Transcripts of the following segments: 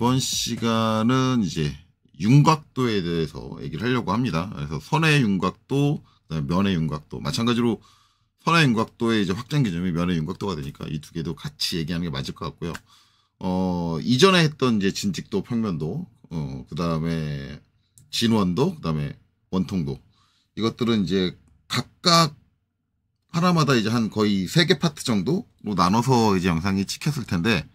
이번 시간은 이제 윤곽도에 대해서 얘기를 하려고 합니다. 그래서 선의 윤곽도, 그다음에 면의 윤곽도. 마찬가지로 선의 윤곽도의 이제 확장 개념이 면의 윤곽도가 되니까 이 두 개도 같이 얘기하는 게 맞을 것 같고요. 이전에 했던 이제 진직도, 평면도, 그다음에 진원도, 그다음에 원통도. 이것들은 이제 각각 하나마다 이제 한 거의 3개 파트 정도로 나눠서 이제 영상이 찍혔을 텐데,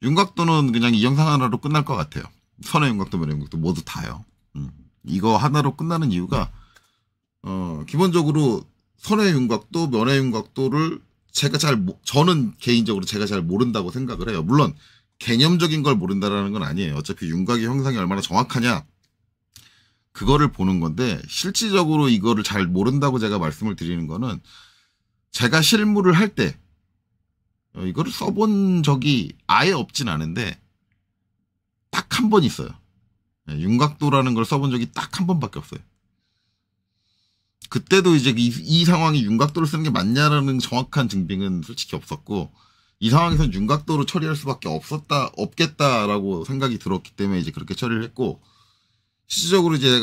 윤곽도는 그냥 이 영상 하나로 끝날 것 같아요. 선의 윤곽도, 면의 윤곽도 모두 다요. 이거 하나로 끝나는 이유가, 기본적으로 선의 윤곽도, 면의 윤곽도를 저는 개인적으로 제가 잘 모른다고 생각을 해요. 물론, 개념적인 걸 모른다라는 건 아니에요. 어차피 윤곽의 형상이 얼마나 정확하냐, 그거를 보는 건데, 실질적으로 이거를 잘 모른다고 제가 말씀을 드리는 거는, 제가 실무를 할 때, 이거를 써본 적이 아예 없진 않은데, 딱 한 번 있어요. 윤곽도라는 걸 써본 적이 딱 한 번밖에 없어요. 그때도 이제 이 상황이 윤곽도를 쓰는 게 맞냐라는 정확한 증빙은 솔직히 없었고, 이 상황에서는 윤곽도로 처리할 수밖에 없겠다라고 생각이 들었기 때문에 이제 그렇게 처리를 했고, 실질적으로 이제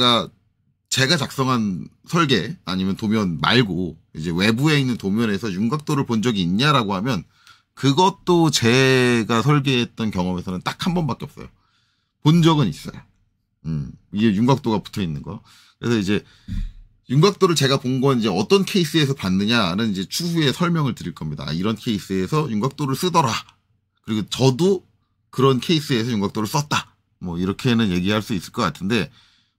제가 작성한 설계 아니면 도면 말고 이제 외부에 있는 도면에서 윤곽도를 본 적이 있냐라고 하면 그것도 제가 설계했던 경험에서는 딱 한 번밖에 없어요. 본 적은 있어요. 이게 윤곽도가 붙어 있는 거. 그래서 이제 윤곽도를 제가 본 건 이제 어떤 케이스에서 봤느냐는 이제 추후에 설명을 드릴 겁니다. 이런 케이스에서 윤곽도를 쓰더라. 그리고 저도 그런 케이스에서 윤곽도를 썼다. 뭐 이렇게는 얘기할 수 있을 것 같은데,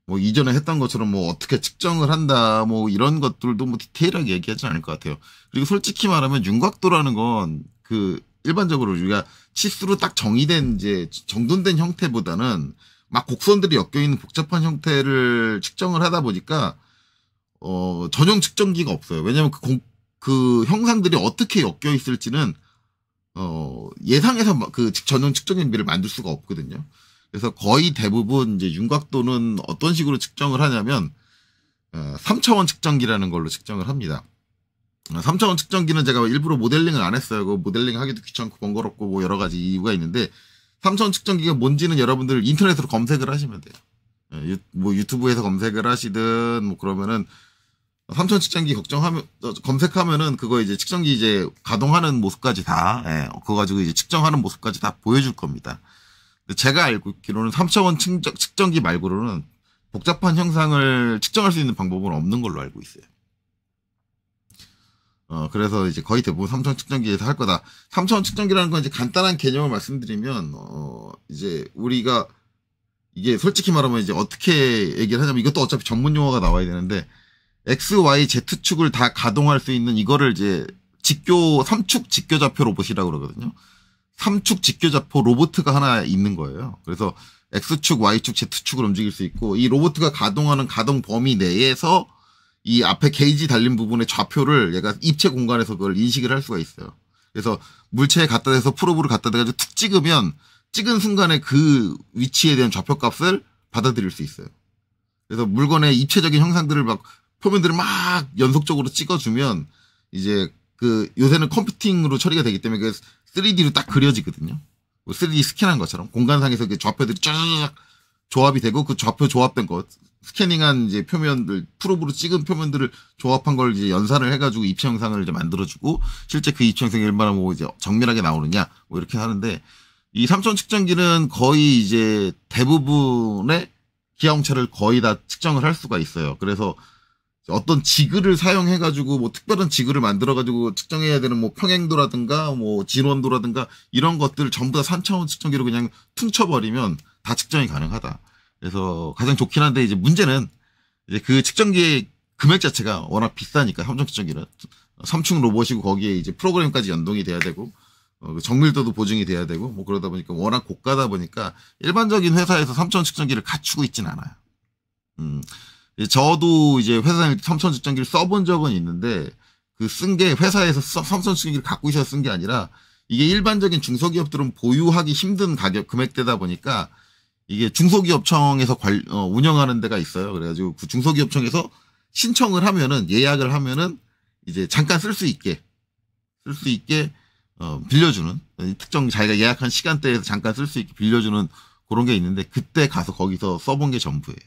뭐 이전에 했던 것처럼 뭐 어떻게 측정을 한다, 뭐 이런 것들도 뭐 디테일하게 얘기하지 않을 것 같아요. 그리고 솔직히 말하면 윤곽도라는 건 일반적으로 우리가 치수로 딱 정의된 이제 정돈된 형태보다는 막 곡선들이 엮여 있는 복잡한 형태를 측정을 하다 보니까 전용 측정기가 없어요. 왜냐하면 그 형상들이 어떻게 엮여 있을지는 예상해서 그 전용 측정기를 만들 수가 없거든요. 그래서 거의 대부분 이제 윤곽도는 어떤 식으로 측정을 하냐면 3차원 측정기라는 걸로 측정을 합니다. 3차원 측정기는 제가 일부러 모델링을 안 했어요. 그 모델링 하기도 귀찮고 번거롭고 뭐 여러 가지 이유가 있는데, 3차원 측정기가 뭔지는 여러분들 인터넷으로 검색을 하시면 돼요. 뭐 유튜브에서 검색을 하시든 뭐 그러면은 3차원 측정기 검색하면은 그거 이제 측정기 이제 가동하는 모습까지 다, 그거 가지고 이제 측정하는 모습까지 다 보여줄 겁니다. 제가 알고 있기로는 3차원 측정기 말고는 복잡한 형상을 측정할 수 있는 방법은 없는 걸로 알고 있어요. 그래서 이제 거의 대부분 3차원 측정기에서 할 거다. 3차원 측정기라는 건 이제 간단한 개념을 말씀드리면, 이제 우리가 이게 솔직히 말하면 이제 어떻게 얘기를 하냐면, 이것도 어차피 전문 용어가 나와야 되는데, X, Y, Z축을 다 가동할 수 있는 이거를 이제 3축 직교좌표 로봇이라고 그러거든요. 3축 직교좌표 로봇가 하나 있는 거예요. 그래서 X축, Y축, Z축을 움직일 수 있고, 이 로봇가 가동하는 가동 범위 내에서 이 앞에 게이지 달린 부분의 좌표를 얘가 입체 공간에서 그걸 인식을 할 수가 있어요. 그래서 물체에 갖다 대서 프로브를 갖다 대가지고 툭 찍으면 찍은 순간에 그 위치에 대한 좌표 값을 받아들일 수 있어요. 그래서 물건의 입체적인 형상들을 표면들을 막 연속적으로 찍어주면 이제 요새는 컴퓨팅으로 처리가 되기 때문에 3D로 딱 그려지거든요. 3D 스캔한 것처럼 공간상에서 좌표들이 쫙 조합이 되고, 그 좌표 조합된 것, 스캐닝한 이제 표면들, 프로브로 찍은 표면들을 조합한 걸 이제 연산을 해가지고 입체 형상을 이제 만들어주고, 실제 그 입체 형상이 얼마나 뭐 이제 정밀하게 나오느냐, 뭐 이렇게 하는데, 이 3차원 측정기는 거의 이제 대부분의 기하홍차를 거의 다 측정을 할 수가 있어요. 그래서 어떤 지그를 사용해가지고 뭐 특별한 지그를 만들어가지고 측정해야 되는 뭐 평행도라든가 뭐 진원도라든가 이런 것들을 전부 다 3차원 측정기로 그냥 퉁쳐버리면 다 측정이 가능하다. 그래서 가장 좋긴 한데, 이제 문제는 이제 그 측정기의 금액 자체가 워낙 비싸니까, 3차원 측정기는 3축 로봇이고 거기에 이제 프로그램까지 연동이 돼야 되고, 정밀도도 보증이 돼야 되고, 뭐 그러다 보니까 워낙 고가다 보니까 일반적인 회사에서 3차원 측정기를 갖추고 있진 않아요. 저도 이제 회사에 3차원 측정기를 써본 적은 있는데, 쓴 게 회사에서 3차원 측정기를 갖고 있어서 쓴 게 아니라, 이게 일반적인 중소기업들은 보유하기 힘든 금액대다 보니까, 이게 중소기업청에서 운영하는 데가 있어요. 그래가지고 그 중소기업청에서 신청을 하면은, 예약을 하면은 이제 잠깐 쓸 수 있게 빌려주는, 특정 자기가 예약한 시간대에서 잠깐 쓸 수 있게 빌려주는 그런 게 있는데 그때 가서 거기서 써본 게 전부예요.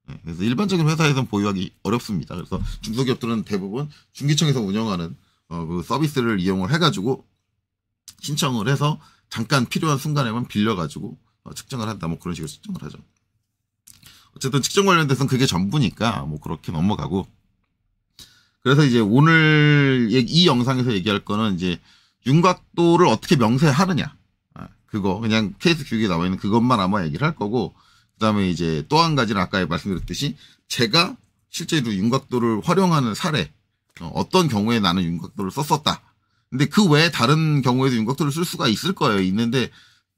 네, 그래서 일반적인 회사에서는 보유하기 어렵습니다. 그래서 중소기업들은 대부분 중기청에서 운영하는 그 서비스를 이용을 해가지고 신청을 해서 잠깐 필요한 순간에만 빌려가지고 측정을 한다. 뭐 그런 식으로 측정을 하죠. 어쨌든 측정 관련돼서는 그게 전부니까 뭐 그렇게 넘어가고. 그래서 이제 오늘 이 영상에서 얘기할 거는 이제 윤곽도를 어떻게 명세하느냐. 그거 그냥 케이스 규격에 나와 있는 그것만 아마 얘기를 할 거고, 그다음에 이제 또 한 가지는 아까 말씀드렸듯이 제가 실제로 윤곽도를 활용하는 사례, 어떤 경우에 나는 윤곽도를 썼었다. 근데 그 외에 다른 경우에도 윤곽도를 쓸 수가 있을 거예요. 있는데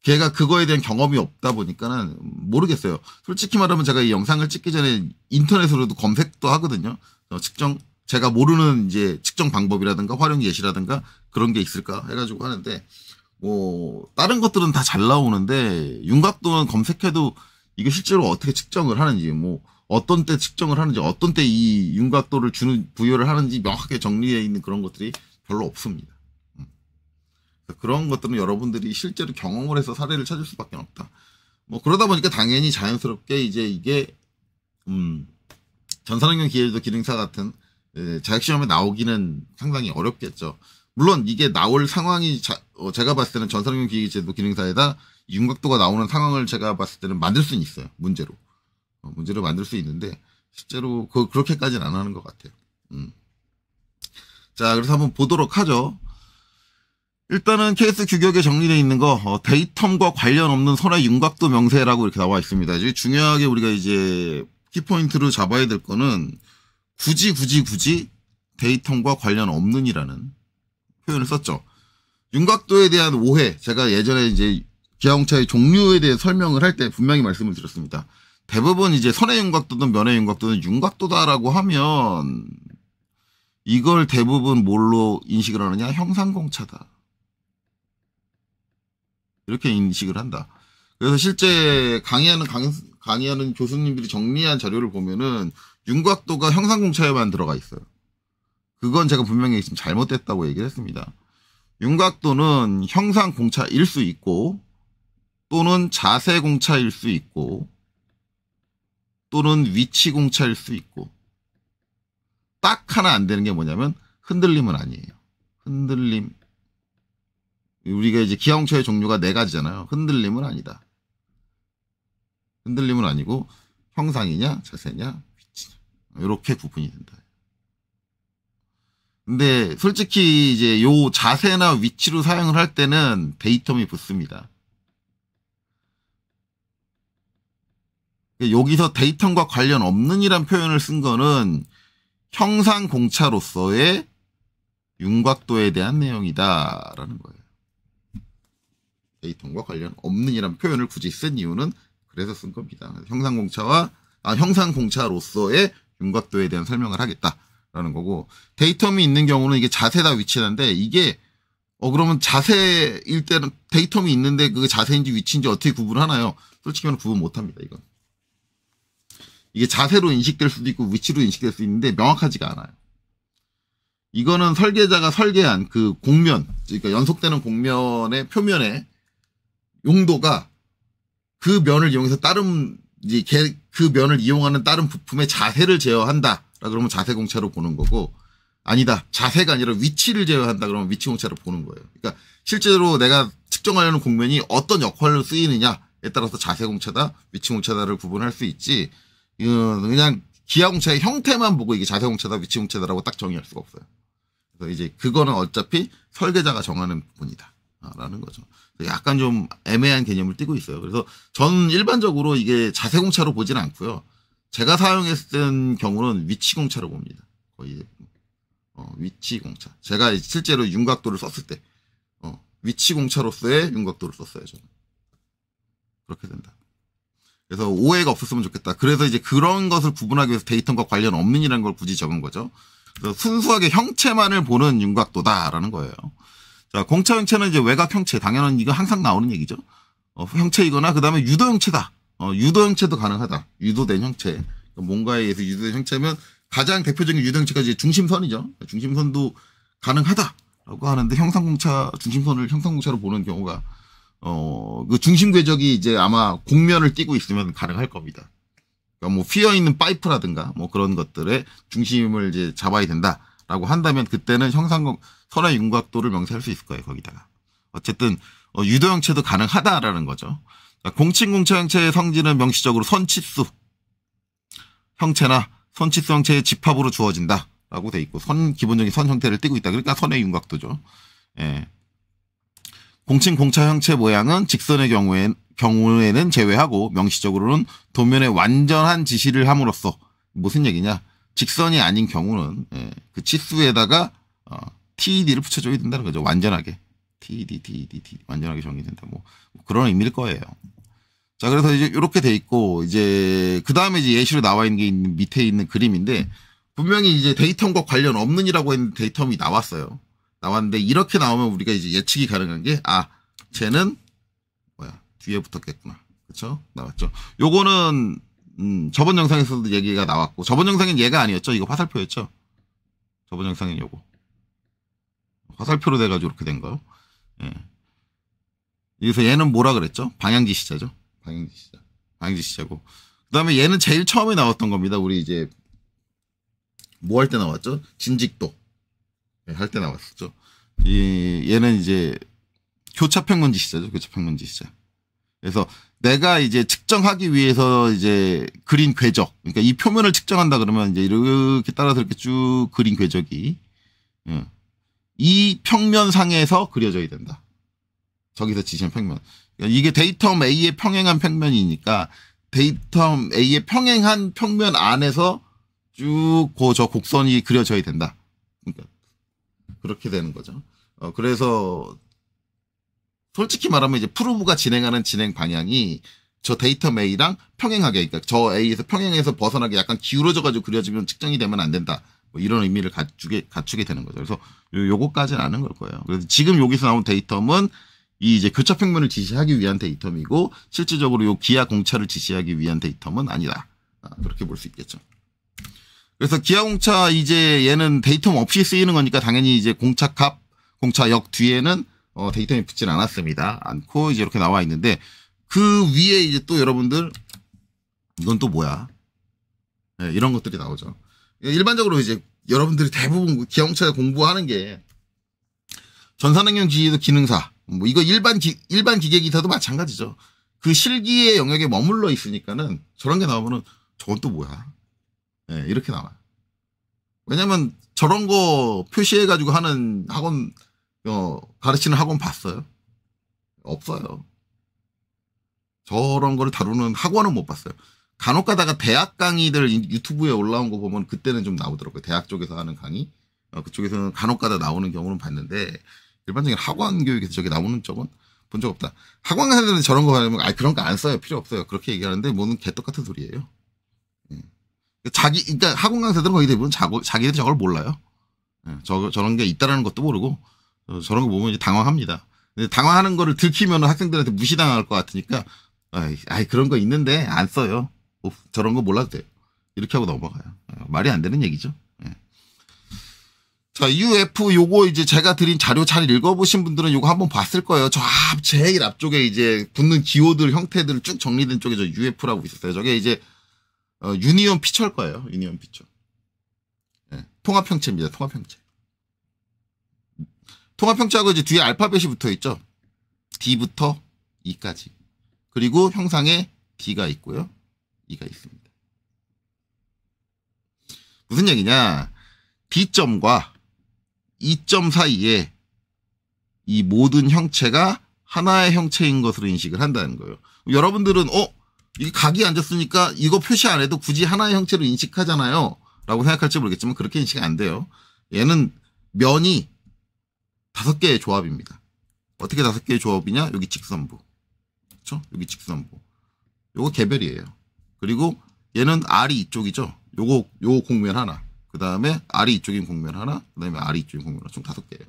걔가 그거에 대한 경험이 없다 보니까는 모르겠어요. 솔직히 말하면 제가 이 영상을 찍기 전에 인터넷으로도 검색도 하거든요. 측정, 제가 모르는 이제 측정 방법이라든가 활용 예시라든가 그런 게 있을까 해가지고 하는데, 뭐 다른 것들은 다 잘 나오는데 윤곽도는 검색해도 이게 실제로 어떻게 측정을 하는지, 뭐 어떤 때 측정을 하는지, 어떤 때 이 윤곽도를 부여를 하는지 명확하게 정리되어 있는 그런 것들이 별로 없습니다. 그런 것들은 여러분들이 실제로 경험을 해서 사례를 찾을 수밖에 없다. 뭐 그러다 보니까 당연히 자연스럽게 이제 이게 전산응용 기계제도 기능사 같은 자격시험에 나오기는 상당히 어렵겠죠. 물론 이게 나올 상황이 제가 봤을 때는 전산응용 기계제도 기능사에다 윤곽도가 나오는 상황을 제가 봤을 때는 만들 수는 있어요. 문제로 만들 수 있는데 실제로 그렇게까지는 안 하는 것 같아요. 자, 그래서 한번 보도록 하죠. 일단은 케이스 규격에 정리되어 있는 거, 데이텀과 관련 없는 손해 윤곽도 명세라고 이렇게 나와 있습니다. 이제 중요하게 우리가 이제 키포인트로 잡아야 될 거는 굳이 데이텀과 관련 없는이라는 표현을 썼죠. 윤곽도에 대한 오해, 제가 예전에 이제 기아용차의 종류에 대해 설명을 할 때 분명히 말씀을 드렸습니다. 대부분 이제 선해 윤곽도든 면해 윤곽도든 윤곽도다라고 하면 이걸 대부분 뭘로 인식을 하느냐? 형상공차다. 이렇게 인식을 한다. 그래서 실제 강의하는 교수님들이 정리한 자료를 보면은 윤곽도가 형상공차에만 들어가 있어요. 그건 제가 분명히 지금 잘못됐다고 얘기를 했습니다. 윤곽도는 형상공차일 수 있고, 또는 자세공차일 수 있고, 또는 위치공차일 수 있고, 딱 하나 안 되는 게 뭐냐면 흔들림은 아니에요. 흔들림. 우리가 이제 기아용차의 종류가 4가지잖아요. 흔들림은 아니다. 흔들림은 아니고 형상이냐 자세냐 위치냐, 이렇게 구분이 된다. 근데 솔직히 이제 요 자세나 위치로 사용을 할 때는 데이텀이 붙습니다. 여기서 데이텀과 관련 없는이란 표현을 쓴 거는 형상공차로서의 윤곽도에 대한 내용이다라는 거예요. 데이텀과 관련 없는이란 표현을 굳이 쓴 이유는 그래서 쓴 겁니다. 형상공차로서의 윤곽도에 대한 설명을 하겠다라는 거고, 데이텀이 있는 경우는 이게 자세다 위치인데, 이게 그러면 자세일 때는 데이텀이 있는데 그게 자세인지 위치인지 어떻게 구분하나요? 솔직히 말하면 구분 못합니다. 이건 이게 자세로 인식될 수도 있고 위치로 인식될 수 있는데 명확하지가 않아요. 이거는 설계자가 설계한 그 곡면, 그러니까 연속되는 곡면의 표면의 용도가 그 면을 이용해서 그 면을 이용하는 다른 부품의 자세를 제어한다. 그러면 자세공차로 보는 거고, 아니다, 자세가 아니라 위치를 제어한다. 그러면 위치공차로 보는 거예요. 그러니까 실제로 내가 측정하려는 곡면이 어떤 역할로 쓰이느냐에 따라서 자세공차다, 위치공차다를 구분할 수 있지. 그냥 기아공차의 형태만 보고 이게 자세공차다, 위치공차다라고 딱 정의할 수가 없어요. 그래서 이제 그거는 어차피 설계자가 정하는 부분이다. 라는 거죠. 약간 좀 애매한 개념을 띠고 있어요. 그래서 저는 일반적으로 이게 자세공차로 보지는 않고요. 제가 사용했던 경우는 위치공차로 봅니다. 거의 위치공차. 제가 실제로 윤곽도를 썼을 때 위치공차로서의 윤곽도를 썼어요. 저는 그렇게 된다. 그래서 오해가 없었으면 좋겠다. 그래서 이제 그런 것을 구분하기 위해서 데이텀과 관련 없는이라는 걸 굳이 적은 거죠. 그래서 순수하게 형체만을 보는 윤곽도다라는 거예요. 자, 공차 형체는 이제 외곽 형체, 당연한 이거 항상 나오는 얘기죠. 형체이거나 그다음에 유도 형체다. 유도 형체도 가능하다. 유도된 형체. 뭔가에 의해서 유도된 형체면 가장 대표적인 유도 형체가 이제 중심선이죠. 중심선도 가능하다라고 하는데 형상공차 중심선을 형상공차로 보는 경우가 그 중심 궤적이 이제 아마 곡면을 띄고 있으면 가능할 겁니다. 그러니까 뭐 휘어 있는 파이프라든가 뭐 그런 것들의 중심을 이제 잡아야 된다라고 한다면 그때는 선의 윤곽도를 명시할 수 있을 거예요. 거기다가 어쨌든 유도 형체도 가능하다라는 거죠. 그러니까 공칭공차 형체의 성질은 명시적으로 선치수 형체나 선치수 형체의 집합으로 주어진다라고 돼 있고 기본적인 선 형태를 띠고 있다. 그러니까 선의 윤곽도죠. 예. 공칭공차 형체 모양은 직선의 경우에는 제외하고 명시적으로는 도면에 완전한 지시를 함으로써 무슨 얘기냐? 직선이 아닌 경우는 그 치수에다가 TED를 붙여줘야 된다는 거죠. 완전하게 TED 완전하게 정의된다. 뭐 그런 의미일 거예요. 자, 그래서 이제 이렇게 돼 있고 이제 그 다음에 이제 예시로 나와 있는 게 밑에 있는 그림인데 분명히 이제 데이텀과 관련 없는이라고 했는 데이텀이 나왔는데 이렇게 나오면 우리가 이제 예측이 가능한 게 쟤는 뒤에 붙었겠구나. 그쵸? 나왔죠. 요거는 저번 영상에서도 얘기가 나왔고 저번 영상엔 얘가 아니었죠. 이거 화살표였죠. 저번 영상엔 요거 화살표로 돼가지고 이렇게 된 거. 예. 여기서 얘는 뭐라 그랬죠? 방향지시자죠. 방향지시자고. 그 다음에 얘는 제일 처음에 나왔던 겁니다. 우리 이제 뭐 할 때 나왔죠? 진직도 할 때 나왔었죠. 얘는 이제 교차평면지시자죠. 교차평면지시자. 그래서 내가 이제 측정하기 위해서 이제 그린 궤적, 그러니까 이 표면을 측정한다 그러면 이제 이렇게 따라서 이렇게 쭉 그린 궤적이 이 평면상에서 그려져야 된다. 저기서 지시한 평면. 그러니까 이게 데이텀 A의 평행한 평면이니까 데이텀 A의 평행한 평면 안에서 쭉 저 곡선이 그려져야 된다. 그러니까 그렇게 되는 거죠. 그래서 솔직히 말하면 이제 프루브가 진행하는 진행 방향이 저 데이텀 A랑 평행하게, 그러니까 저 A에서 평행해서 벗어나게 약간 기울어져가지고 그려지면 측정이 되면 안 된다. 뭐 이런 의미를 갖추게 되는 거죠. 그래서 요거까지는 아는 걸 거예요. 그래서 지금 여기서 나온 데이텀은 이 이제 교차평면을 지시하기 위한 데이텀이고 실질적으로 요 기하 공차를 지시하기 위한 데이텀은 아니다. 그렇게 볼 수 있겠죠. 그래서 기하 공차 이제 얘는 데이텀 없이 쓰이는 거니까 당연히 이제 공차값, 공차역 뒤에는 데이텀이 붙진 않고 이제 이렇게 나와 있는데 그 위에 이제 또 여러분들 이건 또 뭐야? 네, 이런 것들이 나오죠. 일반적으로 이제 여러분들이 대부분 기하 공차 공부하는 게 전산응용 기능사, 뭐 이거 일반 기계 기사도 마찬가지죠. 그 실기의 영역에 머물러 있으니까는 저런 게 나오면은 저건 또 뭐야? 네, 이렇게 나와요. 왜냐면 저런 거 표시해가지고 하는 학원, 가르치는 학원 봤어요? 없어요. 저런 거를 다루는 학원은 못 봤어요. 간혹 가다가 대학 강의들 유튜브에 올라온 거 보면 그때는 좀 나오더라고요. 대학 쪽에서 하는 강의. 그쪽에서는 간혹 가다 나오는 경우는 봤는데 일반적인 학원 교육에서 저게 나오는 쪽은 본 적 없다. 학원 강의들은 저런 거 하면 그런 거 안 써요. 필요 없어요. 그렇게 얘기하는데 뭐는 개떡같은 소리예요. 그러니까 학원 강사들은 거의 대부분 자기들이 저걸 몰라요. 저런 게 있다라는 것도 모르고 저런 거 보면 이제 당황합니다. 근데 당황하는 거를 들키면 학생들한테 무시당할 것 같으니까 그런 거 있는데 안 써요. 저런 거 몰라도 돼요. 이렇게 하고 넘어가요. 말이 안 되는 얘기죠. 자, UF 요거 이제 제가 드린 자료 잘 읽어보신 분들은 요거 한번 봤을 거예요. 저 제일 앞쪽에 이제 붙는 기호들 형태들 쭉 정리된 쪽에 저 UF라고 있었어요. 저게 이제 유니온 피처일 거예요. 유니온 피처. 통합형체입니다. 통합형체. 통합형체하고 이제 뒤에 알파벳이 붙어 있죠. D부터 E까지. 그리고 형상에 D가 있고요. E가 있습니다. 무슨 얘기냐? D점과 E점 사이에 이 모든 형체가 하나의 형체인 것으로 인식을 한다는 거예요. 여러분들은 이게 각이 앉았으니까 이거 표시 안 해도 굳이 하나의 형체로 인식하잖아요. 라고 생각할지 모르겠지만 그렇게 인식이 안 돼요. 얘는 면이 5개의 조합입니다. 어떻게 5개의 조합이냐? 여기 직선부. 그렇죠? 여기 직선부. 요거 개별이에요. 그리고 얘는 R이 이쪽이죠. 요 공면 하나. 그 다음에 R이 이쪽인 공면 하나. 그 다음에 R이 이쪽인 공면 하나. 총 5개예요.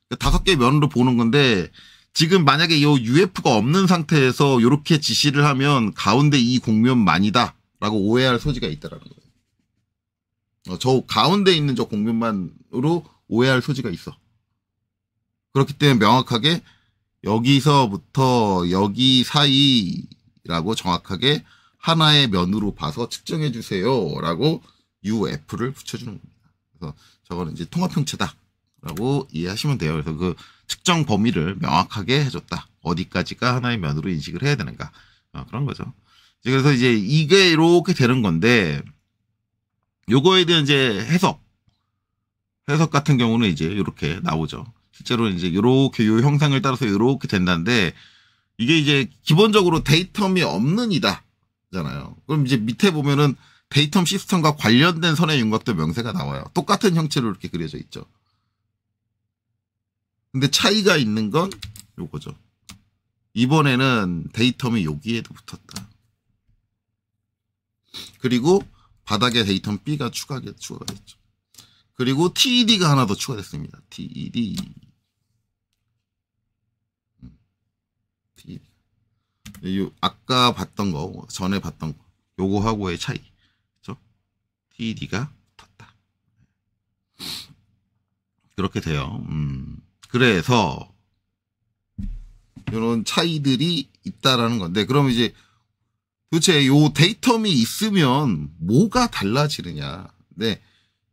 그러니까 5개의 면으로 보는 건데 지금 만약에 이 UF가 없는 상태에서 이렇게 지시를 하면 가운데 이 공면만이다 라고 오해할 소지가 있다라는 거예요. 저 가운데 있는 저 공면만으로 오해할 소지가 있어. 그렇기 때문에 명확하게 여기서부터 여기 사이라고 정확하게 하나의 면으로 봐서 측정해 주세요라고 UF를 붙여주는 겁니다. 그래서 저거는 이제 통합형체다라고 이해하시면 돼요. 그래서 그 측정 범위를 명확하게 해줬다. 어디까지가 하나의 면으로 인식을 해야 되는가. 그런 거죠. 그래서 이제 이게 이렇게 되는 건데, 요거에 대한 이제 해석 같은 경우는 이제 이렇게 나오죠. 실제로 이제 이렇게 요 형상을 따라서 이렇게 된다는데, 이게 이제 기본적으로 데이텀이 없는 이다잖아요. 그럼 이제 밑에 보면은 데이텀 시스템과 관련된 선의 윤곽도 명세가 나와요. 똑같은 형체로 이렇게 그려져 있죠. 근데 차이가 있는 건 요거죠. 이번에는 데이텀이 여기에도 붙었다. 그리고 바닥에 데이텀 B가 추가가 됐죠. 그리고 TED가 하나 더 추가됐습니다. TED. 아까 봤던 거, 전에 봤던 거, 요거하고의 차이. 그렇죠? TED가 붙었다. 그렇게 돼요. 그래서 이런 차이들이 있다라는 건데, 그럼 이제 도대체 요 데이텀이 있으면 뭐가 달라지느냐. 네.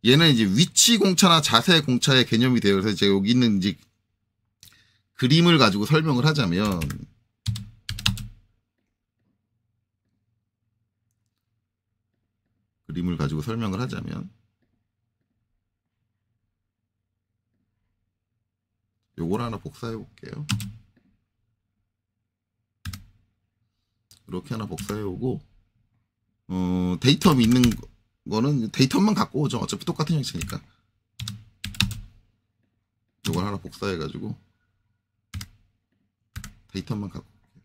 얘는 이제 위치 공차나 자세 공차의 개념이 돼요. 그래서 제가 여기 있는 이제 그림을 가지고 설명을 하자면, 요걸 하나 복사해 볼게요. 이렇게 하나 복사해 오고, 데이텀 있는 거는 데이텀만 갖고 오죠. 어차피 똑같은 형식이니까. 요걸 하나 복사해 가지고 데이텀만 갖고 올게요.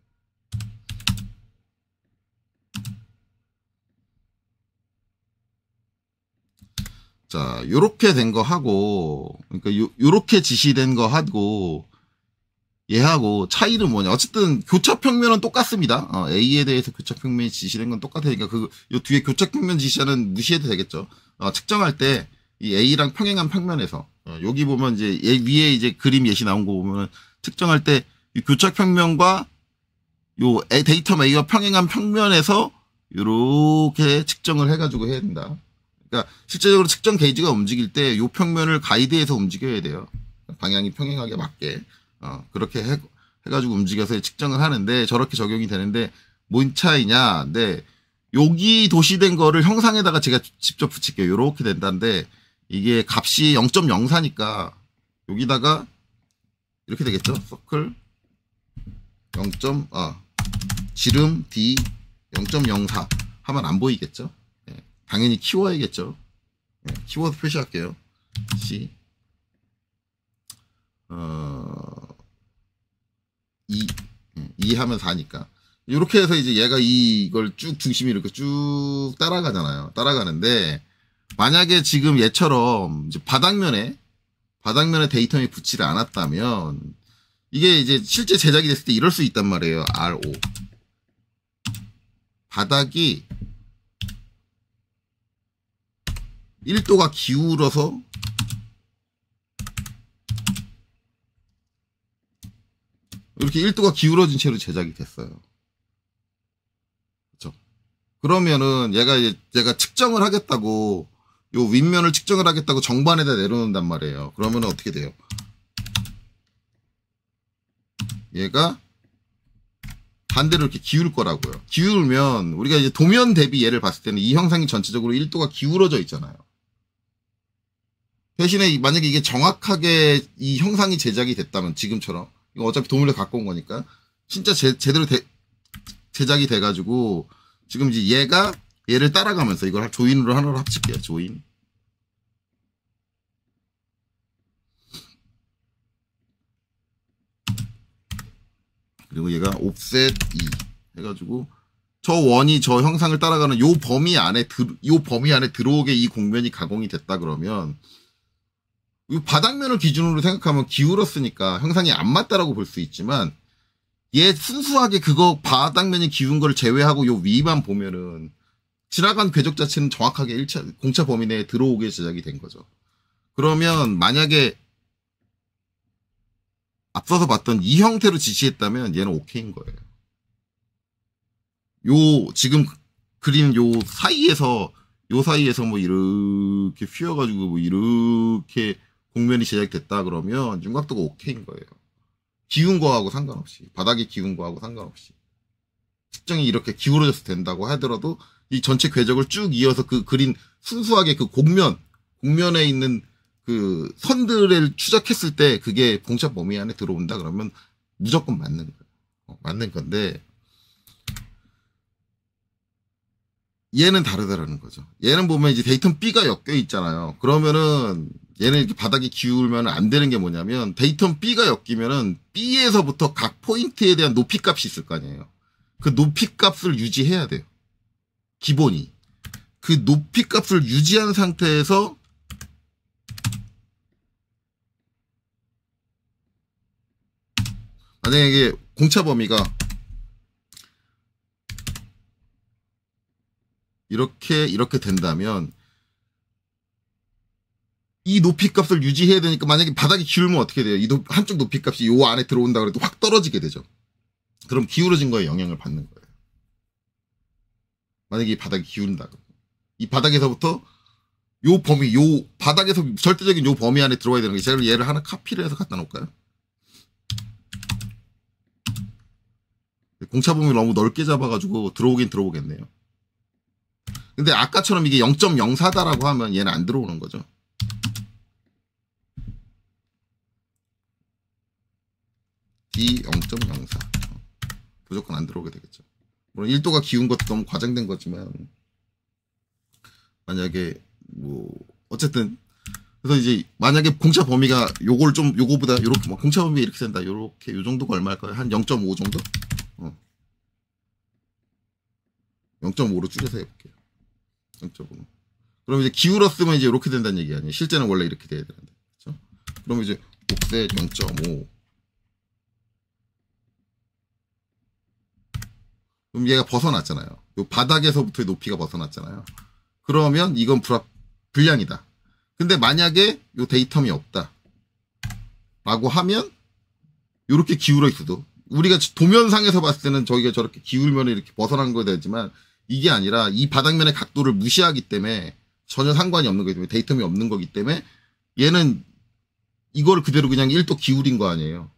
자, 요렇게 된 거 하고, 그러니까 요렇게 지시된 거 하고, 얘하고 차이는 뭐냐. 어쨌든 교차평면은 똑같습니다. A에 대해서 교차평면이 지시된 건 똑같으니까 요 뒤에 교차평면 지시하는 무시해도 되겠죠. 측정할 때 이 A랑 평행한 평면에서, 여기 보면 이제 위에 이제 그림 예시 나온 거 보면 측정할 때 이 교차평면과 요 데이텀 A와 평행한 평면에서 요렇게 측정을 해가지고 해야 된다. 그러니까 실제적으로 측정 게이지가 움직일 때 요 평면을 가이드해서 움직여야 돼요. 방향이 평행하게 맞게. 그렇게 해가지고 움직여서 측정을 하는데, 저렇게 적용이 되는데, 뭔 차이냐. 네. 여기 도시된 거를 형상에다가 제가 직접 붙일게요. 요렇게 된다는데, 이게 값이 0.04니까, 여기다가, 이렇게 되겠죠? 서클, 지름 D 0.04 하면 안 보이겠죠? 네. 당연히 키워야겠죠? 네. 키워서 표시할게요. C. 2 하면 4니까. 이렇게 해서 이제 얘가 이걸 쭉 중심이 이렇게 쭉 따라가잖아요. 따라가는데, 만약에 지금 얘처럼 이제 바닥면에 데이텀이 붙지를 않았다면, 이게 이제 실제 제작이 됐을 때 이럴 수 있단 말이에요. RO. 바닥이 1도가 기울어서 이렇게 1도가 기울어진 채로 제작이 됐어요. 그렇죠? 그러면은 얘가 측정을 하겠다고, 요 윗면을 측정을 하겠다고 정반에다 내려놓는단 말이에요. 그러면 어떻게 돼요? 얘가 반대로 이렇게 기울 거라고요. 기울면 우리가 이제 도면 대비 얘를 봤을 때는 이 형상이 전체적으로 1도가 기울어져 있잖아요. 대신에 만약에 이게 정확하게 이 형상이 제작이 됐다면, 지금처럼, 이거 어차피 도면을 갖고 온 거니까 진짜 제대로 제작이 돼가지고, 지금 이제 얘를 따라가면서, 이걸 조인으로 하나로 합칠게요. 조인. 그리고 얘가 옵셋 2 해가지고, 저 원이 저 형상을 따라가는 요 범위 안에 들어오게 이 곡면이 가공이 됐다 그러면, 이 바닥면을 기준으로 생각하면 기울었으니까 형상이 안 맞다라고 볼 수 있지만, 얘 순수하게 그거 바닥면이 기운 걸 제외하고 요 위만 보면은 지나간 궤적 자체는 정확하게 공차 범위 내에 들어오게 제작이 된 거죠. 그러면 만약에 앞서서 봤던 이 형태로 지시했다면 얘는 오케이인 거예요. 요 지금 그린 요 사이에서 뭐 이렇게 휘어가지고 뭐 이렇게 곡면이 제작됐다 그러면 윤곽도가 오케이인 거예요. 기운 거하고 상관없이, 바닥에 기운 거하고 상관없이 측정이 이렇게 기울어져서 된다고 하더라도 이 전체 궤적을 쭉 이어서 그 그린 순수하게 그 곡면에 있는 그 선들을 추적했을 때 그게 공차 범위 안에 들어온다 그러면 무조건 맞는 거예요. 맞는 건데 얘는 다르다라는 거죠. 얘는 보면 이제 데이텀 B가 엮여 있잖아요. 그러면은 얘는 이렇게 바닥에 기울면 안 되는 게 뭐냐면 데이텀 B가 엮이면은 B에서부터 각 포인트에 대한 높이 값이 있을 거 아니에요. 그 높이 값을 유지해야 돼요. 기본이. 그 높이 값을 유지한 상태에서 만약에 공차 범위가 이렇게 된다면 이 높이 값을 유지해야 되니까 만약에 바닥이 기울면 어떻게 돼요? 한쪽 높이 값이 요 안에 들어온다 그래도 확 떨어지게 되죠. 그럼 기울어진 거에 영향을 받는 거예요. 만약에 이 바닥이 기울다. 이 바닥에서부터 요 범위, 요 바닥에서 절대적인 요 범위 안에 들어와야 되는 게 제가 얘를 하나 카피를 해서 갖다 놓을까요? 공차 범위 너무 넓게 잡아가지고 들어오긴 들어오겠네요. 근데 아까처럼 이게 0.04다라고 하면 얘는 안 들어오는 거죠. D 0.04 무조건 안 들어오게 되겠죠. 물론 1도가 기운 것도 너무 과장된 거지만 만약에 뭐 어쨌든 그래서 이제 만약에 공차 범위가 요걸 좀 요거보다 요렇게 뭐 공차 범위 이렇게 된다 요렇게 요 정도가 얼마일까요? 한 0.5 정도? 0.5로 줄여서 해볼게요. 0.5. 그럼 이제 기울었으면 이제 이렇게 된다는 얘기 아니에요. 실제는 원래 이렇게 돼야 되는데. 그렇죠? 그럼 이제 옥셋 0.5. 그럼 얘가 벗어났잖아요. 요 바닥에서부터의 높이가 벗어났잖아요. 그러면 이건 불량이다. 근데 만약에 요 데이텀이 없다. 라고 하면 요렇게 기울어 있어도 우리가 도면상에서 봤을 때는 저기가 저렇게 기울면 이렇게 벗어난 거야 되지만 이게 아니라 이 바닥면의 각도를 무시하기 때문에 전혀 상관이 없는 거기 때문에 데이텀이 없는 거기 때문에 얘는 이걸 그대로 그냥 1도 기울인 거 아니에요.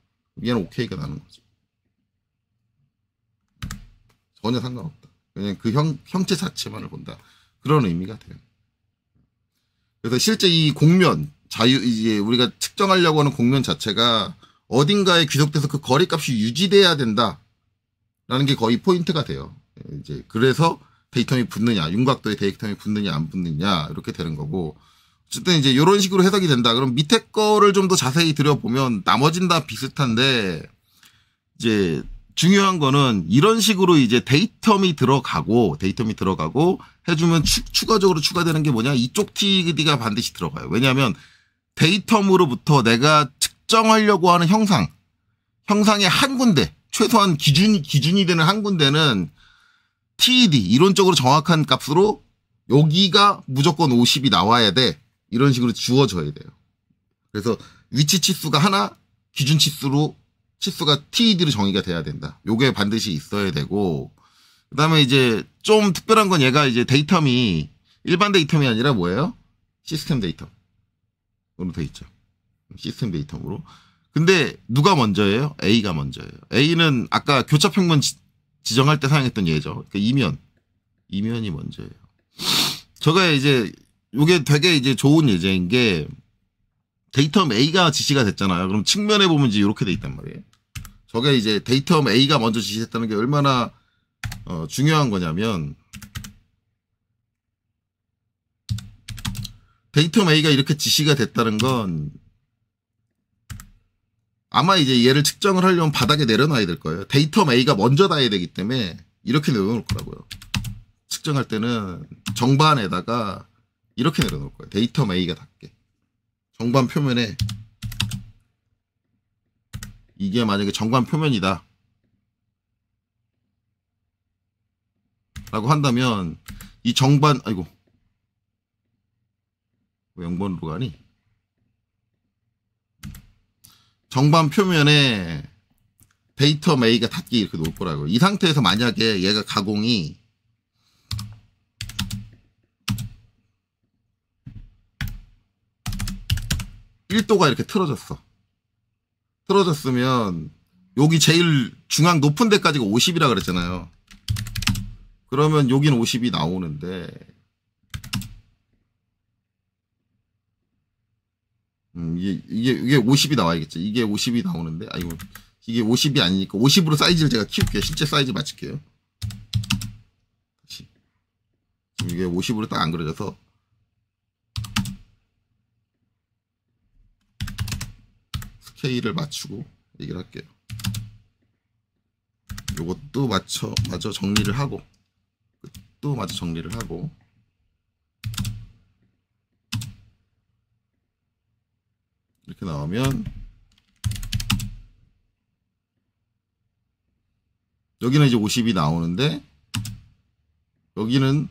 얘는 오케이가 나는 거죠. 전혀 상관없다. 그냥 그 형체 자체만을 본다. 그런 의미가 돼요. 그래서 실제 이 곡면, 이제 우리가 측정하려고 하는 곡면 자체가 어딘가에 귀속돼서 그 거리값이 유지돼야 된다. 라는 게 거의 포인트가 돼요. 이제 그래서 데이텀이 붙느냐, 윤곽도에 데이텀이 붙느냐, 안 붙느냐, 이렇게 되는 거고. 어쨌든 이제 이런 식으로 해석이 된다. 그럼 밑에 거를 좀 더 자세히 들여보면 나머진 다 비슷한데, 이제 중요한 거는 이런 식으로 이제 데이텀이 들어가고 해주면 추가적으로 추가되는 게 뭐냐? 이쪽 TD가 반드시 들어가요. 왜냐하면 데이텀으로부터 내가 측정하려고 하는 형상의 한 군데, 최소한 기준이 되는 한 군데는 TED, 이론적으로 정확한 값으로 여기가 무조건 50이 나와야 돼. 이런 식으로 주어져야 돼요. 그래서 위치 치수가 하나, 기준 치수가 TED로 정의가 돼야 된다. 요게 반드시 있어야 되고, 그 다음에 이제 좀 특별한 건 얘가 이제 데이텀이 일반 데이텀이 아니라 뭐예요? 시스템 데이텀으로 돼 있죠. 시스템 데이텀으로. 근데 누가 먼저예요? A가 먼저예요. A는 아까 교차평면 지정할 때 사용했던 예죠. 그러니까 이면이 먼저예요. 저가 이제 요게 되게 이제 좋은 예제인 게 데이텀 A가 지시가 됐잖아요. 그럼 측면에 보면 이제 이렇게 돼 있단 말이에요. 저게 이제 데이텀 A가 먼저 지시했다는 게 얼마나 중요한 거냐면 데이텀 A가 이렇게 지시가 됐다는 건 아마 이제 얘를 측정을 하려면 바닥에 내려놔야 될 거예요. 데이텀 A가 먼저 닿아야 되기 때문에 이렇게 내려놓을 거라고요. 측정할 때는 정반에다가 이렇게 내려놓을 거예요. 데이텀 A가 닿게. 정반 표면에 이게 만약에 정반 표면이다 라고 한다면 이 정반 아이고 왜 0번으로 가니? 정반 표면에 데이터 A가 닿기 이렇게 놓을 거라고요. 이 상태에서 만약에 얘가 가공이 (1도가) 이렇게 틀어졌으면 여기 제일 중앙 높은 데까지가 50이라 그랬잖아요. 그러면 여긴 50이 나오는데 이게 50이 나와야겠죠. 이게 50이 나오는데 이게 50이 아니니까 50으로 사이즈를 제가 키울게요. 실제 사이즈 맞출게요. 다시. 지금 이게 50으로 딱 안 그려져서 스케일을 맞추고 얘기를 할게요. 요것도 마저 정리를 하고 또 마저 정리를 하고 이렇게 나오면 여기는 이제 50이 나오는데 여기는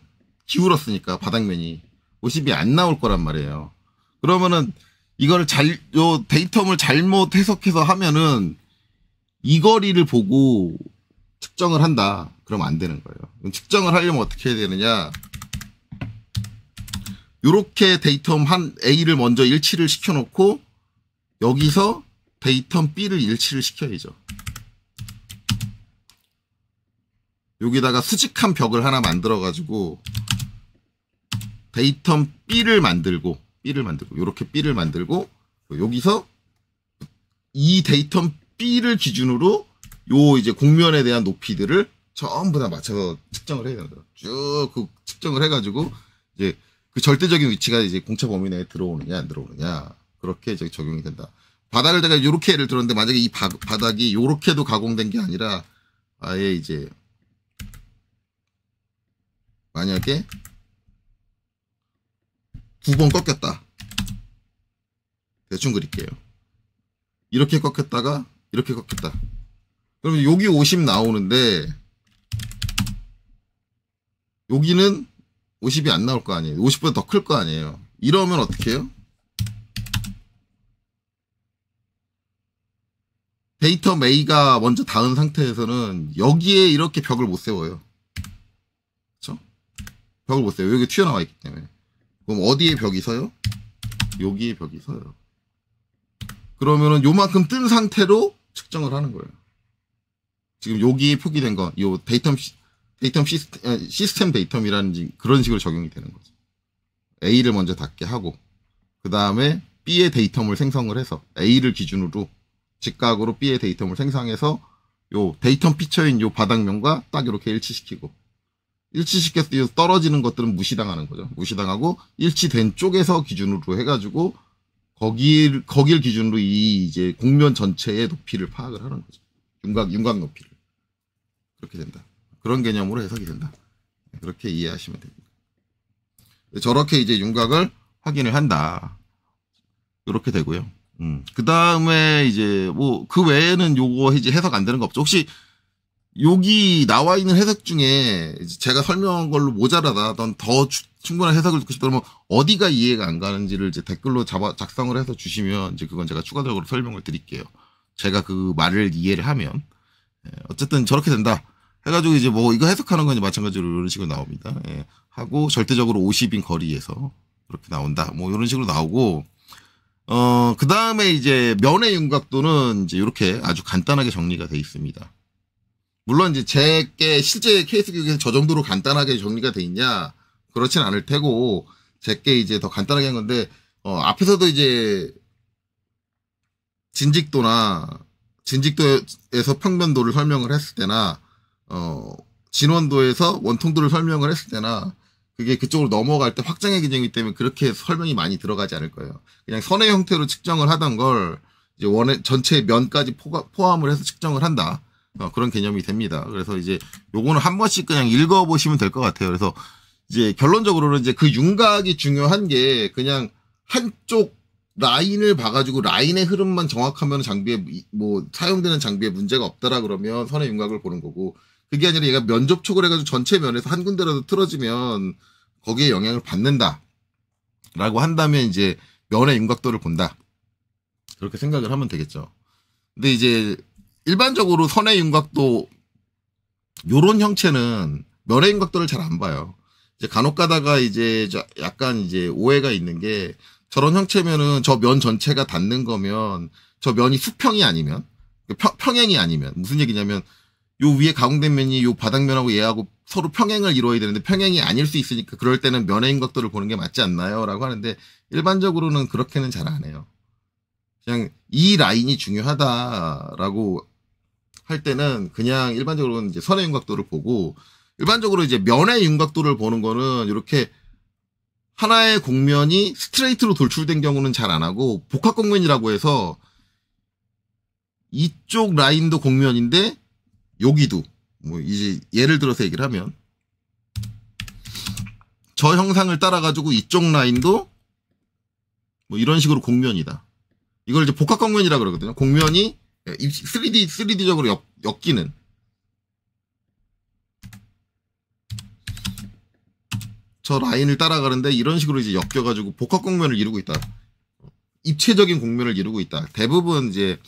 기울었으니까 바닥면이 50이 안 나올 거란 말이에요. 그러면은 이걸 요 데이텀을 잘못 해석해서 하면은 이 거리를 보고 측정을 한다. 그러면 안 되는 거예요. 측정을 하려면 어떻게 해야 되느냐. 요렇게 데이텀 한 A를 먼저 일치를 시켜놓고 여기서 데이텀 B를 일치를 시켜야죠. 여기다가 수직한 벽을 하나 만들어가지고 데이텀 B를 만들고 요렇게 B를 만들고 여기서 이 데이텀 B를 기준으로 요 이제 곡면에 대한 높이들을 전부 다 맞춰서 측정을 해야 된다. 쭉 그 측정을 해가지고 이제 그 절대적인 위치가 이제 공차 범위 내에 들어오느냐 안 들어오느냐 그렇게 이제 적용이 된다. 바닥을 제가 요렇게 예를 들었는데 만약에 이 바닥이 요렇게도 가공된 게 아니라 아예 이제 만약에 9번 꺾였다. 대충 그릴게요. 이렇게 꺾였다가 이렇게 꺾였다. 그러면 여기 50 나오는데 여기는 50이 안 나올 거 아니에요. 50보다 더 클 거 아니에요. 이러면 어떻게 해요? 데이터 A가 먼저 닿은 상태에서는 여기에 이렇게 벽을 못 세워요. 그렇죠? 벽을 못 세워요. 여기 튀어나와 있기 때문에. 그럼 어디에 벽이 서요? 여기에 벽이 서요. 그러면은 요만큼 뜬 상태로 측정을 하는 거예요. 지금 여기 표기된 거, 요 데이텀 시스템 데이텀이라는 그런 식으로 적용이 되는 거죠. A를 먼저 닿게 하고, 그 다음에 B의 데이텀을 생성을 해서, A를 기준으로 직각으로 B의 데이텀을 생성해서, 요 데이텀 피처인 요 바닥면과 딱 이렇게 일치시키고, 일치시켜서 떨어지는 것들은 무시당하는 거죠. 무시당하고, 일치된 쪽에서 기준으로 해가지고, 거길 기준으로 이 이제 곡면 전체의 높이를 파악을 하는 거죠. 윤곽 높이를. 그렇게 된다. 그런 개념으로 해석이 된다. 그렇게 이해하시면 됩니다. 저렇게 이제 윤곽을 확인을 한다. 이렇게 되고요. 그 다음에 이제 뭐 그 외에는 요거 이제 해석 안 되는 거 없죠. 혹시 여기 나와 있는 해석 중에 제가 설명한 걸로 모자라다, 넌 더 충분한 해석을 듣고 싶다 그러면 어디가 이해가 안 가는지를 이제 댓글로 작성을 해서 주시면 이제 그건 제가 추가적으로 설명을 드릴게요. 제가 그 말을 이해를 하면. 어쨌든 저렇게 된다. 해가지고 이제 뭐 이거 해석하는 건 이제 마찬가지로 이런 식으로 나옵니다. 하고 절대적으로 50인 거리에서 그렇게 나온다. 뭐 이런 식으로 나오고, 그 다음에 이제 면의 윤곽도는 이제 이렇게 아주 간단하게 정리가 돼 있습니다. 물론 이제 제게 실제 케이스 교육에서 저 정도로 간단하게 정리가 돼 있냐? 그렇진 않을 테고, 제게 이제 더 간단하게 한 건데, 앞에서도 이제 진직도에서 평면도를 설명을 했을 때나, 진원도에서 원통도를 설명을 했을 때나, 그게 그쪽으로 넘어갈 때 확장의 기준이기 때문에 그렇게 설명이 많이 들어가지 않을 거예요. 그냥 선의 형태로 측정을 하던 걸 이제 전체 면까지 포함을 해서 측정을 한다. 그런 개념이 됩니다. 그래서 이제 요거는 한 번씩 그냥 읽어보시면 될 것 같아요. 그래서 이제 결론적으로는 이제 그 윤곽이 중요한 게 그냥 한쪽 라인을 봐가지고 라인의 흐름만 정확하면 장비에 뭐 사용되는 장비에 문제가 없더라 그러면 선의 윤곽을 보는 거고, 그게 아니라 얘가 면 접촉을 해가지고 전체 면에서 한 군데라도 틀어지면 거기에 영향을 받는다 라고 한다면 이제 면의 윤곽도를 본다. 그렇게 생각을 하면 되겠죠. 근데 이제 일반적으로 선의 윤곽도 요런 형체는 면의 윤곽도를 잘 안 봐요. 이제 간혹 가다가 이제 약간 이제 오해가 있는 게 저런 형체면은 저 면 전체가 닿는 거면 저 면이 수평이 아니면 평행이 아니면 무슨 얘기냐면 요 위에 가공된 면이 요 바닥면하고 얘하고 서로 평행을 이루어야 되는데 평행이 아닐 수 있으니까 그럴 때는 면의 윤곽도를 보는 게 맞지 않나요? 라고 하는데 일반적으로는 그렇게는 잘 안 해요. 그냥 이 라인이 중요하다라고 할 때는 그냥 일반적으로는 이제 선의 윤곽도를 보고 일반적으로 이제 면의 윤곽도를 보는 거는 이렇게 하나의 곡면이 스트레이트로 돌출된 경우는 잘 안 하고 복합 곡면이라고 해서 이쪽 라인도 곡면인데 여기도 뭐 이제 예를 들어서 얘기를 하면 저 형상을 따라 가지고 이쪽 라인도 뭐 이런 식으로 곡면이다. 이걸 이제 복합 곡면이라 그러거든요. 곡면이 3D적으로 엮이는 저 라인을 따라가는데 이런 식으로 이제 엮여가지고 복합 곡면을 이루고 있다. 입체적인 곡면을 이루고 있다. 대부분 이제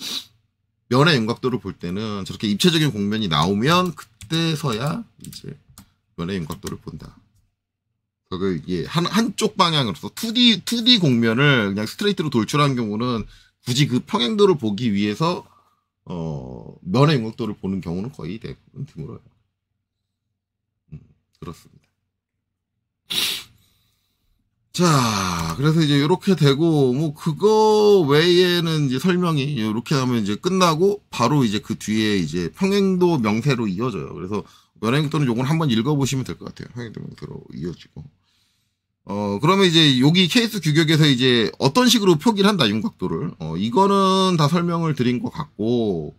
면의 윤곽도를 볼 때는 저렇게 입체적인 곡면이 나오면 그때서야 이제 면의 윤곽도를 본다. 그 이게 한쪽 방향으로서 2D 곡면을 그냥 스트레이트로 돌출한 경우는 굳이 그 평행도를 보기 위해서 면의 윤곽도를 보는 경우는 거의 대부분 드물어요. 그렇습니다. 자, 그래서 이제 이렇게 되고, 뭐, 그거 외에는 이제 설명이 이렇게 하면 이제 끝나고, 바로 이제 그 뒤에 이제 평행도 명세로 이어져요. 그래서 면행도는 요건 한번 읽어보시면 될 것 같아요. 평행도 명세로 이어지고. 그러면 이제 여기 케이스 규격에서 이제 어떤 식으로 표기를 한다, 윤곽도를. 이거는 다 설명을 드린 것 같고,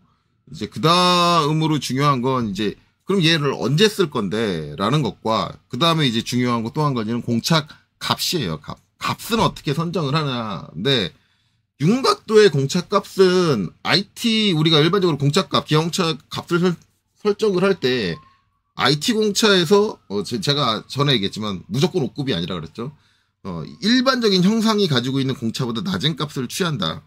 이제 그 다음으로 중요한 건 이제, 그럼 얘를 언제 쓸 건데? 라는 것과, 그 다음에 이제 중요한 거 또 한 가지는 공착 값이에요, 값. 값은 어떻게 선정을 하냐. 근데, 윤곽도의 공착값은 IT, 우리가 일반적으로 공착값, 기하공차 값을 설정을 할 때, IT 공차에서, 제가 전에 얘기했지만, 무조건 5급이 아니라 그랬죠. 일반적인 형상이 가지고 있는 공차보다 낮은 값을 취한다.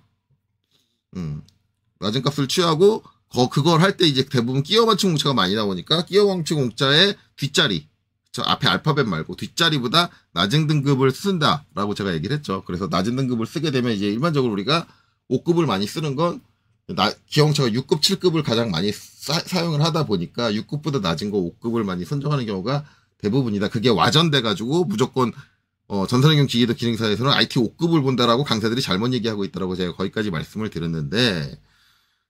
낮은 값을 취하고, 그걸 할 때 이제 대부분 끼어 맞춤 공차가 많이 나오니까 끼어 맞춤 공차의 뒷자리, 저 앞에 알파벳 말고 뒷자리보다 낮은 등급을 쓴다라고 제가 얘기를 했죠. 그래서 낮은 등급을 쓰게 되면 이제 일반적으로 우리가 5급을 많이 쓰는 건 기어공차가 6급, 7급을 가장 많이 사용을 하다 보니까 6급보다 낮은 거 5급을 많이 선정하는 경우가 대부분이다. 그게 와전돼가지고 무조건 전산응용 기계도 기능사에서는 IT 5급을 본다라고 강사들이 잘못 얘기하고 있다라고 제가 거기까지 말씀을 드렸는데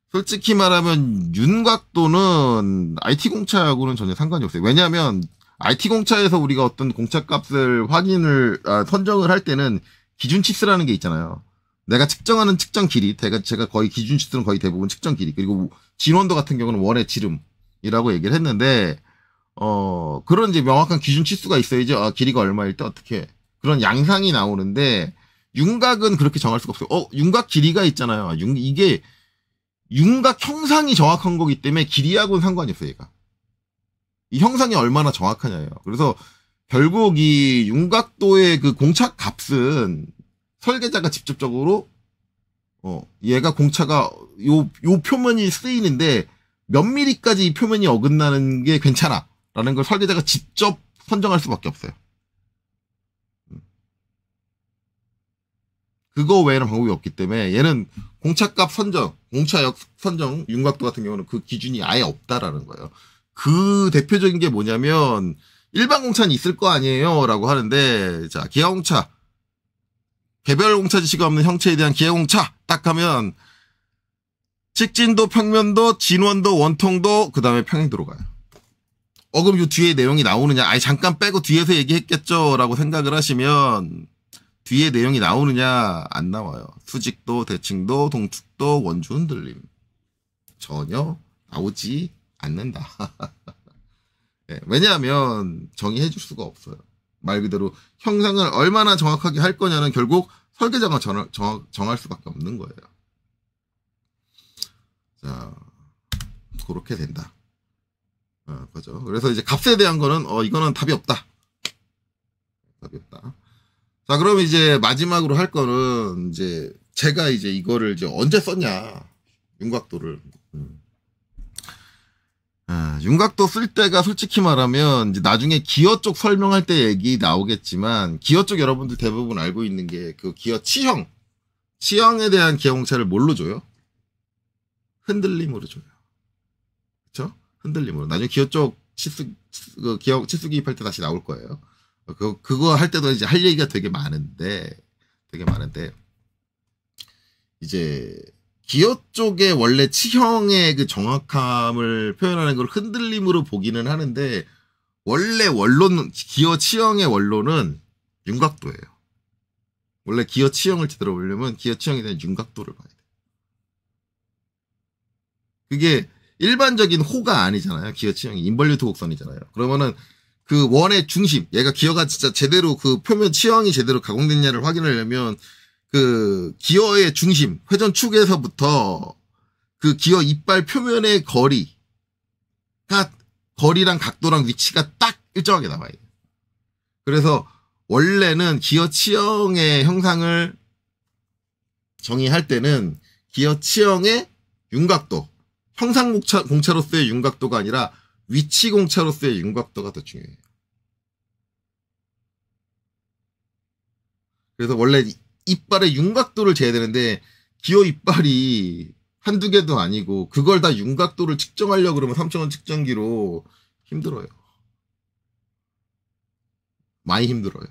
솔직히 말하면 윤곽도는 IT 공차하고는 전혀 상관이 없어요. 왜냐하면 IT 공차에서 우리가 어떤 공차값을 선정을 할 때는 기준치수라는 게 있잖아요. 내가 측정하는 측정 길이, 제가 거의 기준치수는 거의 대부분 측정 길이, 그리고 진원도 같은 경우는 원의 지름이라고 얘기를 했는데, 그런 이제 명확한 기준치수가 있어야지, 길이가 얼마일 때 어떻게, 그런 양상이 나오는데, 윤곽은 그렇게 정할 수가 없어요. 윤곽 길이가 있잖아요. 이게, 윤곽 형상이 정확한 거기 때문에 길이하고는 상관이 없어요, 얘가. 이 형상이 얼마나 정확하냐예요. 그래서 결국 이 윤곽도의 그 공차 값은 설계자가 직접적으로 얘가 공차가 요 표면이 쓰이는데 몇 미리까지 이 표면이 어긋나는 게 괜찮아 라는 걸 설계자가 직접 선정할 수밖에 없어요. 그거 외에는 방법이 없기 때문에 얘는 공차값 선정, 공차역 선정, 윤곽도 같은 경우는 그 기준이 아예 없다라는 거예요. 그 대표적인 게 뭐냐면 일반 공차는 있을 거 아니에요 라고 하는데 자 기하공차 개별 공차 지시가 없는 형체에 대한 기하공차 딱 하면 직진도 평면도 진원도 원통도 그 다음에 평행도로 가요. 그럼 이 뒤에 내용이 나오느냐 아니 잠깐 빼고 뒤에서 얘기했겠죠 라고 생각을 하시면 뒤에 내용이 나오느냐 안 나와요. 수직도 대칭도 동축도 원주 흔들림 전혀 나오지 않는다. 네, 왜냐하면 정의해 줄 수가 없어요. 말 그대로 형상을 얼마나 정확하게 할 거냐는 결국 설계자가 정할 수밖에 없는 거예요. 자, 그렇게 된다. 그죠. 그래서 이제 값에 대한 거는 이거는 답이 없다. 답이 없다. 자, 그럼 이제 마지막으로 할 거는 이제 제가 이제 이거를 이제 언제 썼냐. 윤곽도를. 윤곽도 쓸 때가 솔직히 말하면 이제 나중에 기어 쪽 설명할 때 얘기 나오겠지만 기어 쪽 여러분들 대부분 알고 있는 게 그 기어 치형에 대한 기어 공차를 뭘로 줘요? 흔들림으로 줘요. 그쵸? 흔들림으로. 나중에 기어 쪽 기어 치수 기입할 때 다시 나올 거예요. 그거 할 때도 이제 할 얘기가 되게 많은데 이제 기어 쪽에 원래 치형의 그 정확함을 표현하는 걸 흔들림으로 보기는 하는데 원래 원론은 기어 치형의 원론은 윤곽도예요. 원래 기어 치형을 제대로 보려면 기어 치형에 대한 윤곽도를 봐야 돼요. 그게 일반적인 호가 아니잖아요. 기어 치형이 인벌유트 곡선이잖아요. 그러면은 그 원의 중심, 얘가 기어가 진짜 제대로 그 표면 치형이 제대로 가공됐냐를 확인하려면 그 기어의 중심, 회전축에서부터 그 기어 이빨 표면의 거리랑 각도랑 위치가 딱 일정하게 나와요. 그래서 원래는 기어 치형의 형상을 정의할 때는 기어 치형의 윤곽도, 형상 공차로서의 윤곽도가 아니라 위치 공차로서의 윤곽도가 더 중요해요. 그래서 원래 이빨의 윤곽도를 재야 되는데 기어 이빨이 한두 개도 아니고 그걸 다 윤곽도를 측정하려고 그러면 3,000원 측정기로 힘들어요. 많이 힘들어요.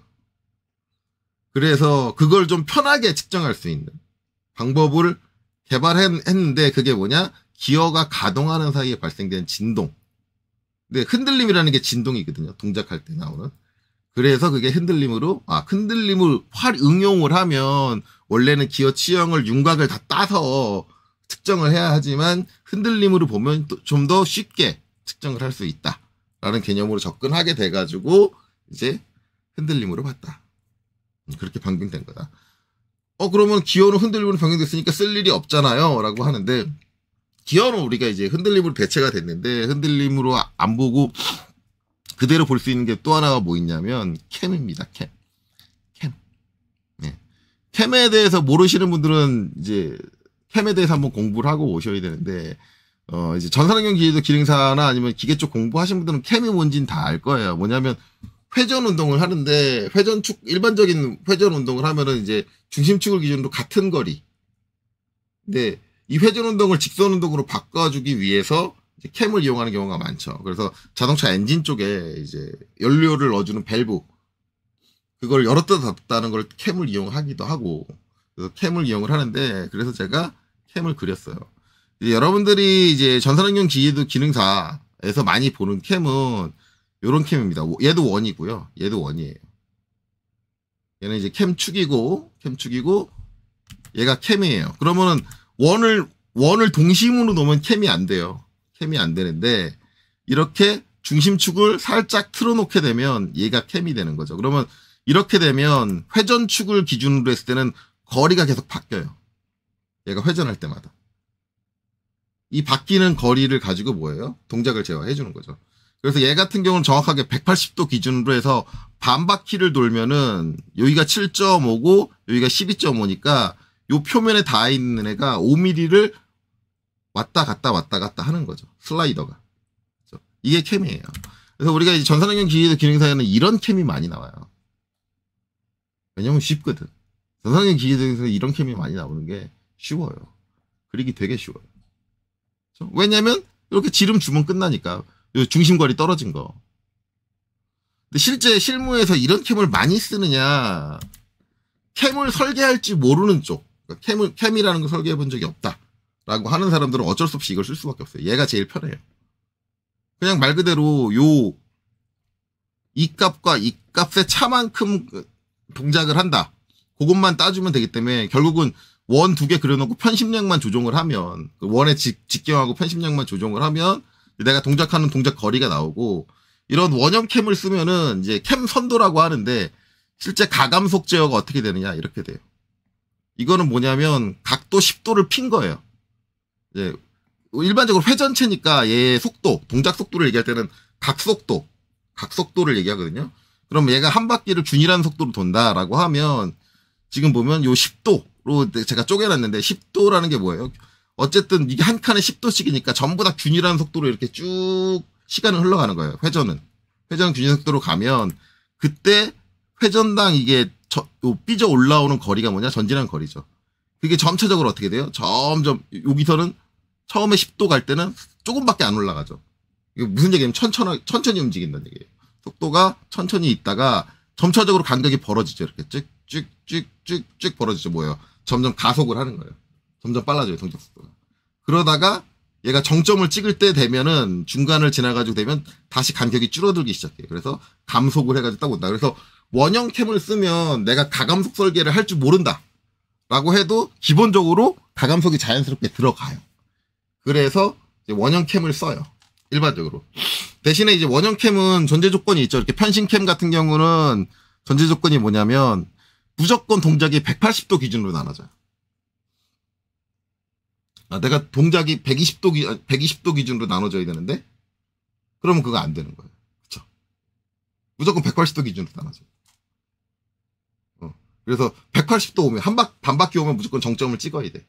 그래서 그걸 좀 편하게 측정할 수 있는 방법을 개발했는데 그게 뭐냐? 기어가 가동하는 사이에 발생된 진동. 근데 흔들림이라는 게 진동이거든요. 동작할 때 나오는. 그래서 그게 흔들림을 응용을 하면 원래는 기어 치형을 윤곽을 다 따서 측정을 해야 하지만 흔들림으로 보면 좀 더 쉽게 측정을 할 수 있다라는 개념으로 접근하게 돼가지고 이제 흔들림으로 봤다. 그렇게 변경된 거다. 그러면 기어는 흔들림으로 변경됐으니까 쓸 일이 없잖아요. 라고 하는데 기어는 우리가 이제 흔들림으로 대체가 됐는데 흔들림으로 안 보고 그대로 볼 수 있는 게 또 하나가 뭐 있냐면 캠입니다. 캠. 네. 캠에 대해서 모르시는 분들은 이제 캠에 대해서 한번 공부를 하고 오셔야 되는데 이제 전산환경 기계도 기능사나 아니면 기계 쪽 공부하신 분들은 캠이 뭔지는 다 알 거예요. 뭐냐면 회전 운동을 하는데 일반적인 회전 운동을 하면은 이제 중심축을 기준으로 같은 거리. 근데 이 회전 운동을 직선 운동으로 바꿔주기 위해서 이제 캠을 이용하는 경우가 많죠. 그래서 자동차 엔진 쪽에 이제 연료를 넣어주는 밸브 그걸 열었다 닫았다는 걸 캠을 이용하기도 하고 그래서 캠을 이용을 하는데 그래서 제가 캠을 그렸어요. 여러분들이 이제 전산환경 기계도 기능사에서 많이 보는 캠은 요런 캠입니다. 얘도 원이고요. 얘도 원이에요. 얘는 이제 캠축이고 얘가 캠이에요. 그러면은 원을 동심으로 놓으면 캠이 안 돼요. 캠이 안 되는데 이렇게 중심축을 살짝 틀어놓게 되면 얘가 캠이 되는 거죠. 그러면 이렇게 되면 회전축을 기준으로 했을 때는 거리가 계속 바뀌어요. 얘가 회전할 때마다. 이 바뀌는 거리를 가지고 뭐예요? 동작을 제어해 주는 거죠. 그래서 얘 같은 경우는 정확하게 180도 기준으로 해서 반 바퀴를 돌면은 여기가 7.5고 여기가 12.5니까 요 표면에 닿아 있는 애가 5mm를 왔다 갔다 하는 거죠. 슬라이더가. 그렇죠? 이게 캠이에요. 그래서 우리가 이제 전산환경 기계도 기능사에는 이런 캠이 많이 나와요. 왜냐면 쉽거든. 전산환경 기계에서 이런 캠이 많이 나오는 게 쉬워요. 그리기 되게 쉬워요. 그렇죠? 왜냐면 이렇게 지름 주면 끝나니까. 중심거리 떨어진 거. 근데 실제 실무에서 이런 캠을 많이 쓰느냐? 캠을 설계할지 모르는 쪽. 그러니까 캠이라는 걸 설계해 본 적이 없다. 라고 하는 사람들은 어쩔 수 없이 이걸 쓸 수밖에 없어요. 얘가 제일 편해요. 그냥 말 그대로 이 값과 이 값의 차만큼 동작을 한다. 그것만 따주면 되기 때문에 결국은 원 2개 그려놓고 편심량만 조정을 하면 원의 직경하고 편심량만 조정을 하면 내가 동작하는 동작 거리가 나오고 이런 원형 캠을 쓰면은 이제 캠 선도라고 하는데 실제 가감속 제어가 어떻게 되느냐 이렇게 돼요. 이거는 뭐냐면 각도 10도를 핀 거예요. 이제 일반적으로 회전체니까 얘의 속도, 동작 속도를 얘기할 때는 각속도를 얘기하거든요. 그럼 얘가 한 바퀴를 균일한 속도로 돈다라고 하면 지금 보면 요 10도로 제가 쪼개놨는데 10도라는 게 뭐예요? 어쨌든 이게 한 칸에 10도씩이니까 전부 다 균일한 속도로 이렇게 쭉 시간은 흘러가는 거예요. 회전 균일 속도로 가면 그때 회전당 이게 삐져 올라오는 거리가 뭐냐? 전진한 거리죠. 그게 점차적으로 어떻게 돼요? 점점 여기서는 처음에 10도 갈 때는 조금밖에 안 올라가죠. 이거 무슨 얘기냐면 천천히 움직인다는 얘기예요. 속도가 천천히 있다가 점차적으로 간격이 벌어지죠. 이렇게 쭉쭉쭉쭉쭉 벌어지죠. 뭐예요? 점점 가속을 하는 거예요. 점점 빨라져요. 동작 속도가. 그러다가 얘가 정점을 찍을 때 되면은 중간을 지나가지고 되면 다시 간격이 줄어들기 시작해요. 그래서 감속을 해가지고 딱 온다. 그래서 원형 캠을 쓰면 내가 가감속 설계를 할 줄 모른다 라고 해도 기본적으로 가감속이 자연스럽게 들어가요. 그래서 이제 원형 캠을 써요. 일반적으로. 대신에 이제 원형 캠은 전제 조건이 있죠. 이렇게 편신 캠 같은 경우는 전제 조건이 뭐냐면 무조건 동작이 180도 기준으로 나눠져요. 내가 동작이 120도 기준으로 나눠져야 되는데 그러면 그거 안 되는 거예요. 그쵸? 무조건 180도 기준으로 나눠져요. 그래서 180도 오면 반바퀴 오면 무조건 정점을 찍어야 돼.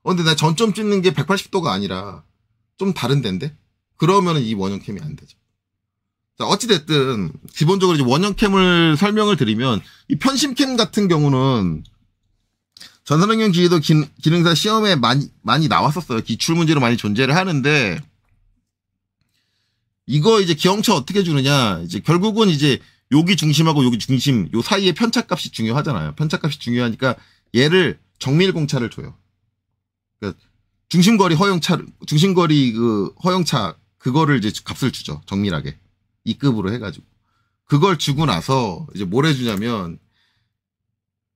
근데 나 전점 찍는 게 180도가 아니라 좀 다른 데인데? 그러면은 이 원형 캠이 안 되죠. 자, 어찌됐든 기본적으로 이제 원형 캠을 설명을 드리면 이 편심 캠 같은 경우는 전산응용 기계도 기능사 시험에 많이 나왔었어요. 기출 문제로 많이 존재를 하는데 이거 이제 기형차 어떻게 주느냐? 이제 결국은 이제 여기 중심하고 여기 중심 요 사이에 편차값이 중요하잖아요. 편차값이 중요하니까 얘를 정밀 공차를 줘요. 그러니까 중심거리 허용차 그거를 이제 값을 주죠. 정밀하게 2급으로 해가지고 그걸 주고 나서 이제 뭘 해주냐면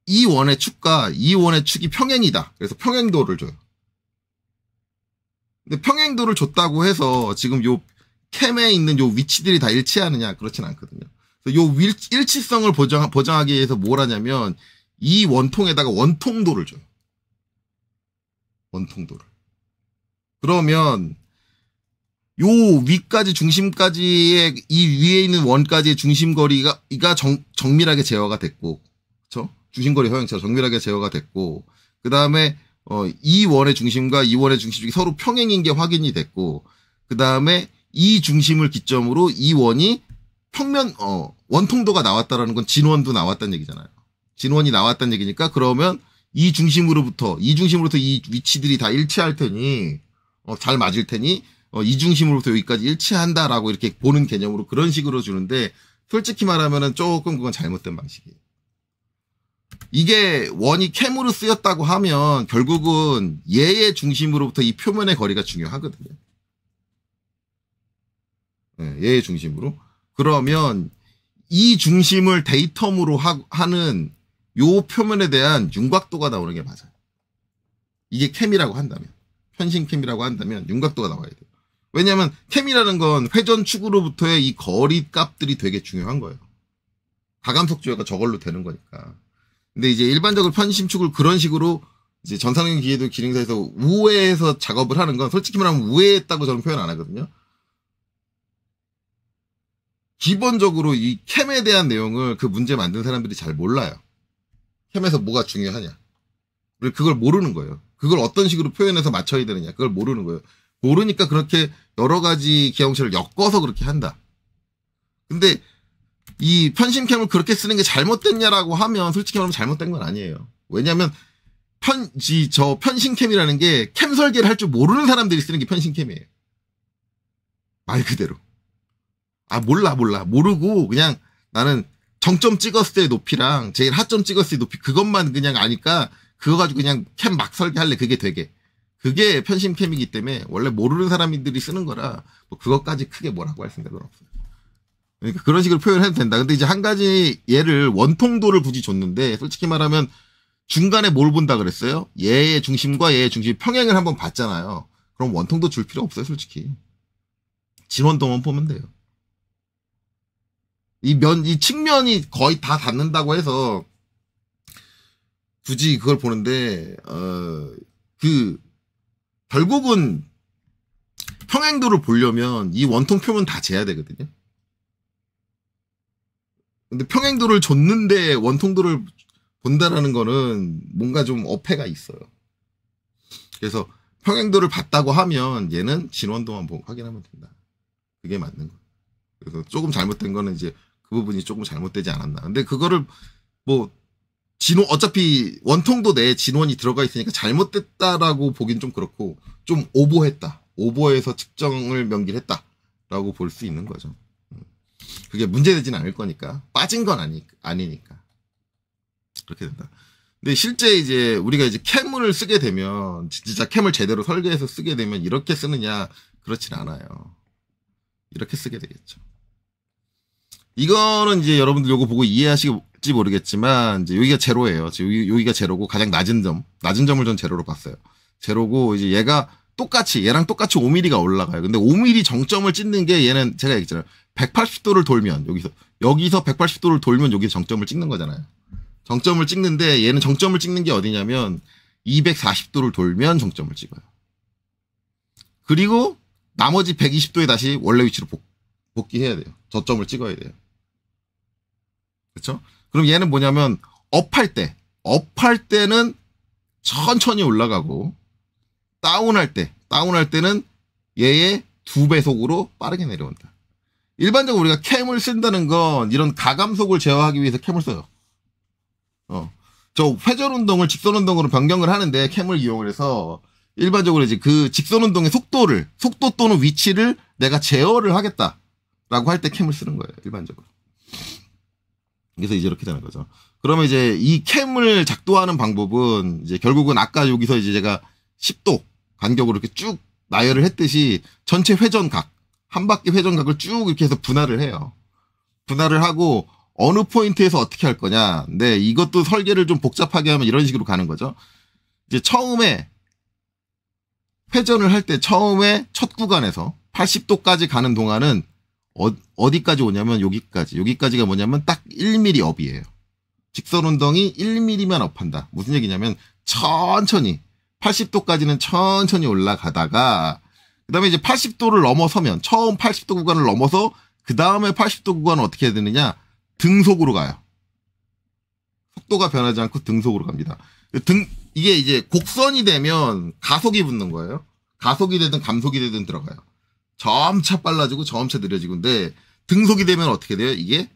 이 원의 축과 이 원의 축이 평행이다. 그래서 평행도를 줘요. 근데 평행도를 줬다고 해서 지금 요 캠에 있는 요 위치들이 다 일치하느냐? 그렇진 않거든요. 요 일치성을 보장하기 위해서 뭘 하냐면 이 원통에다가 원통도를 줘요. 원통도를. 그러면 요 위까지 중심까지의 이 위에 있는 원까지의 중심거리가 정밀하게 제어가 됐고, 그렇죠? 중심거리 허용차가 정밀하게 제어가 됐고, 그 다음에 이 원의 중심과 이 원의 중심이 서로 평행인 게 확인이 됐고, 그 다음에 이 중심을 기점으로 이 원이 원통도가 나왔다라는 건 진원도 나왔다는 얘기잖아요. 진원이 나왔다는 얘기니까 그러면 이 중심으로부터 이 위치들이 다 일치할 테니 잘 맞을 테니 이 중심으로부터 여기까지 일치한다라고 이렇게 보는 개념으로 그런 식으로 주는데 솔직히 말하면은 조금 그건 잘못된 방식이에요. 이게 원이 캠으로 쓰였다고 하면 결국은 얘의 중심으로부터 이 표면의 거리가 중요하거든요. 네, 얘의 중심으로. 그러면 이 중심을 데이텀으로 하는 요 표면에 대한 윤곽도가 나오는 게 맞아요. 이게 캠이라고 한다면, 편신 캠이라고 한다면 윤곽도가 나와야 돼요. 왜냐하면 캠이라는 건 회전축으로부터의 이 거리 값들이 되게 중요한 거예요. 가감속주여가 저걸로 되는 거니까. 근데 이제 일반적으로 편심축을 그런 식으로 이제 전산형 기계도 기능사에서 우회해서 작업을 하는 건 솔직히 말하면 우회했다고 저는 표현 안 하거든요. 기본적으로 이 캠에 대한 내용을 그 문제 만든 사람들이 잘 몰라요. 캠에서 뭐가 중요하냐. 그걸 모르는 거예요. 그걸 어떤 식으로 표현해서 맞춰야 되느냐. 그걸 모르는 거예요. 모르니까 그렇게 여러 가지 기형체를 엮어서 그렇게 한다. 근데 이 편심캠을 그렇게 쓰는 게 잘못됐냐라고 하면 솔직히 말하면 잘못된 건 아니에요. 왜냐하면 편심캠이라는 게 캠 설계를 할 줄 모르는 사람들이 쓰는 게 편심캠이에요. 말 그대로. 몰라. 모르고 그냥 나는 정점 찍었을 때 높이랑 제일 하점 찍었을 때 높이 그것만 그냥 아니까 그거 가지고 그냥 캠 막 설계할래. 그게 편심캠이기 때문에 원래 모르는 사람들이 쓰는 거라 뭐 그것까지 크게 뭐라고 할 생각은 없어요. 그러니까 그런 식으로 표현해도 된다. 근데 이제 한 가지 얘를 원통도를 굳이 줬는데 솔직히 말하면 중간에 뭘 본다 그랬어요? 얘의 중심과 얘의 중심이 평행을 한번 봤잖아요. 그럼 원통도 줄 필요 없어요, 솔직히. 진원도만 보면 돼요. 이 측면이 거의 다 닿는다고 해서 굳이 그걸 보는데 결국은 평행도를 보려면 이 원통 표면 다 재야 되거든요. 근데 평행도를 줬는데 원통도를 본다라는 거는 뭔가 좀 어폐가 있어요. 그래서 평행도를 봤다고 하면 얘는 진원도만 보고 확인하면 된다. 그게 맞는 거예요. 그래서 조금 잘못된 거는 이제 그 부분이 조금 잘못되지 않았나. 근데 그거를 뭐 어차피 원통도 내에 진원이 들어가 있으니까 잘못됐다라고 보긴 좀 그렇고 좀 오버했다. 오버해서 측정을 명기했다라고 볼 수 있는 거죠. 그게 문제되지는 않을 거니까. 빠진 건 아니니까. 그렇게 된다. 근데 실제 이제 우리가 이제 캠을 쓰게 되면 진짜 캠을 제대로 설계해서 쓰게 되면 이렇게 쓰느냐 그렇진 않아요. 이렇게 쓰게 되겠죠. 이거는 이제 여러분들 요거 보고 이해하실지 모르겠지만 이제 여기가 제로예요. 여기가 제로고 가장 낮은 점을 전 제로로 봤어요. 제로고 이제 얘랑 똑같이 5mm가 올라가요. 근데 5mm 정점을 찍는 게 얘는 제가 얘기했잖아요. 180도를 돌면 여기서 180도를 돌면 여기서 정점을 찍는 거잖아요. 정점을 찍는데 얘는 정점을 찍는 게 어디냐면 240도를 돌면 정점을 찍어요. 그리고 나머지 120도에 다시 원래 위치로 복귀해야 돼요. 저점을 찍어야 돼요. 그렇죠? 그럼 얘는 뭐냐면 업할 때는 천천히 올라가고 다운할 때는 얘의 2배속으로 빠르게 내려온다. 일반적으로 우리가 캠을 쓴다는 건 이런 가감속을 제어하기 위해서 캠을 써요. 저 회전 운동을 직선 운동으로 변경을 하는데 캠을 이용을 해서 일반적으로 이제 그 직선 운동의 속도 또는 위치를 내가 제어를 하겠다라고 할 때 캠을 쓰는 거예요. 일반적으로. 그래서 이제 이렇게 되는 거죠. 그러면 이제 이 캠을 작동하는 방법은 이제 결국은 아까 여기서 이제 제가 10도 간격으로 이렇게 쭉 나열을 했듯이 전체 회전각, 한 바퀴 회전각을 쭉 이렇게 해서 분할을 해요. 분할을 하고 어느 포인트에서 어떻게 할 거냐. 네, 이것도 설계를 좀 복잡하게 하면 이런 식으로 가는 거죠. 이제 처음에 회전을 할 때 처음에 첫 구간에서 80도까지 가는 동안은 어디까지 오냐면 여기까지가 뭐냐면 딱 1mm 업이에요. 직선 운동이 1mm만 업한다. 무슨 얘기냐면 천천히 80도까지는 천천히 올라가다가 그다음에 이제 80도를 넘어서면 처음 80도 구간을 넘어서 그 다음에 80도 구간은 어떻게 해야 되느냐? 등속으로 가요. 속도가 변하지 않고 등속으로 갑니다. 이게 이제 곡선이 되면 가속이 붙는 거예요. 가속이 되든 감속이 되든 들어가요. 점차 빨라지고 점차 느려지고. 근데 등속이 되면 어떻게 돼요? 이게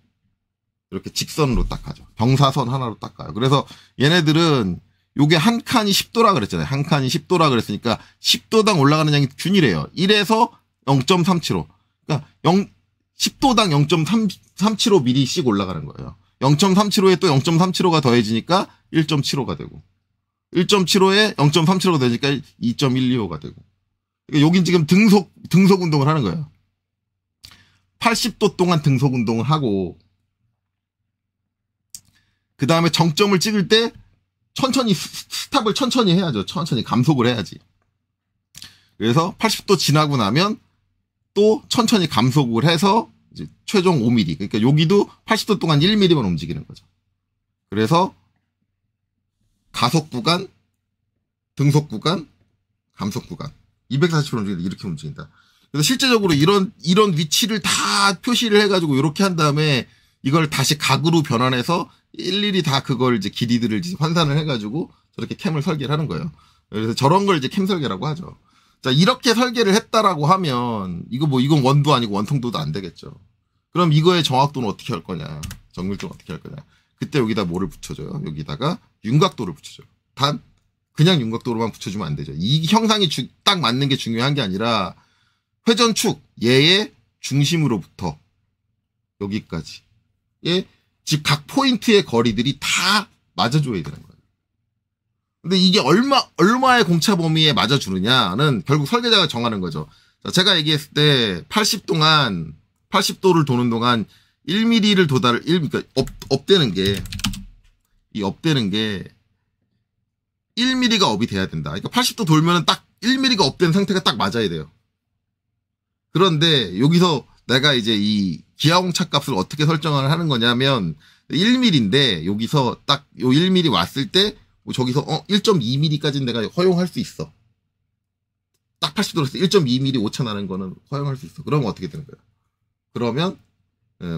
이렇게 직선으로 딱 가죠. 경사선 하나로 딱 가요. 그래서 얘네들은 요게 한 칸이 10도라 그랬잖아요. 한 칸이 10도라 그랬으니까 10도당 올라가는 양이 균이래요. 1에서 0.375. 그러니까 10도당 0.375mm씩 올라가는 거예요. 0.375에 또 0.375가 더해지니까 1.75가 되고 1.75에 0.375가 되니까 2.125가 되고. 그러니까 여긴 지금 등속 운동을 하는 거예요. 80도 동안 등속 운동을 하고 그 다음에 정점을 찍을 때 천천히 스탑을 천천히 해야죠. 천천히 감속을 해야지. 그래서 80도 지나고 나면 또 천천히 감속을 해서 이제 최종 5mm. 그러니까 여기도 80도 동안 1mm만 움직이는 거죠. 그래서 가속 구간, 등속 구간, 감속 구간 240km 움직이는데 이렇게 움직인다. 그래서 실제적으로 이런 위치를 다 표시를 해가지고 이렇게 한 다음에 이걸 다시 각으로 변환해서 일일이 다 그걸 이제 길이들을 이제 환산을 해가지고 저렇게 캠을 설계를 하는 거예요. 그래서 저런 걸 이제 캠 설계라고 하죠. 자, 이렇게 설계를 했다라고 하면 이건 원도 아니고 원통도도 안 되겠죠. 그럼 이거의 정확도는 어떻게 할 거냐? 정밀도는 어떻게 할 거냐? 그때 여기다 뭐를 붙여줘요? 여기다가 윤곽도를 붙여줘요. 단 그냥 윤곽도로만 붙여주면 안 되죠. 이 형상이 딱 맞는 게 중요한 게 아니라 회전축 얘의 중심으로부터 여기까지 즉 각 포인트의 거리들이 다 맞아줘야 되는 거예요. 근데 이게 얼마의 공차 범위에 맞아주느냐는 결국 설계자가 정하는 거죠. 자, 제가 얘기했을 때 80도를 도는 동안 1mm를 그러니까 업되는 게 1mm가 업이 돼야 된다. 그러니까 80도 돌면은 딱 1mm가 업된 상태가 딱 맞아야 돼요. 그런데 여기서 내가 이제 이 기하공차 값을 어떻게 설정을 하는 거냐면 1mm인데 여기서 딱 요 1mm 왔을 때 저기서 1.2mm까지는 내가 허용할 수 있어. 딱 80도로 해서 1.2mm 오차 나는 거는 허용할 수 있어. 그러면 어떻게 되는 거예요? 그러면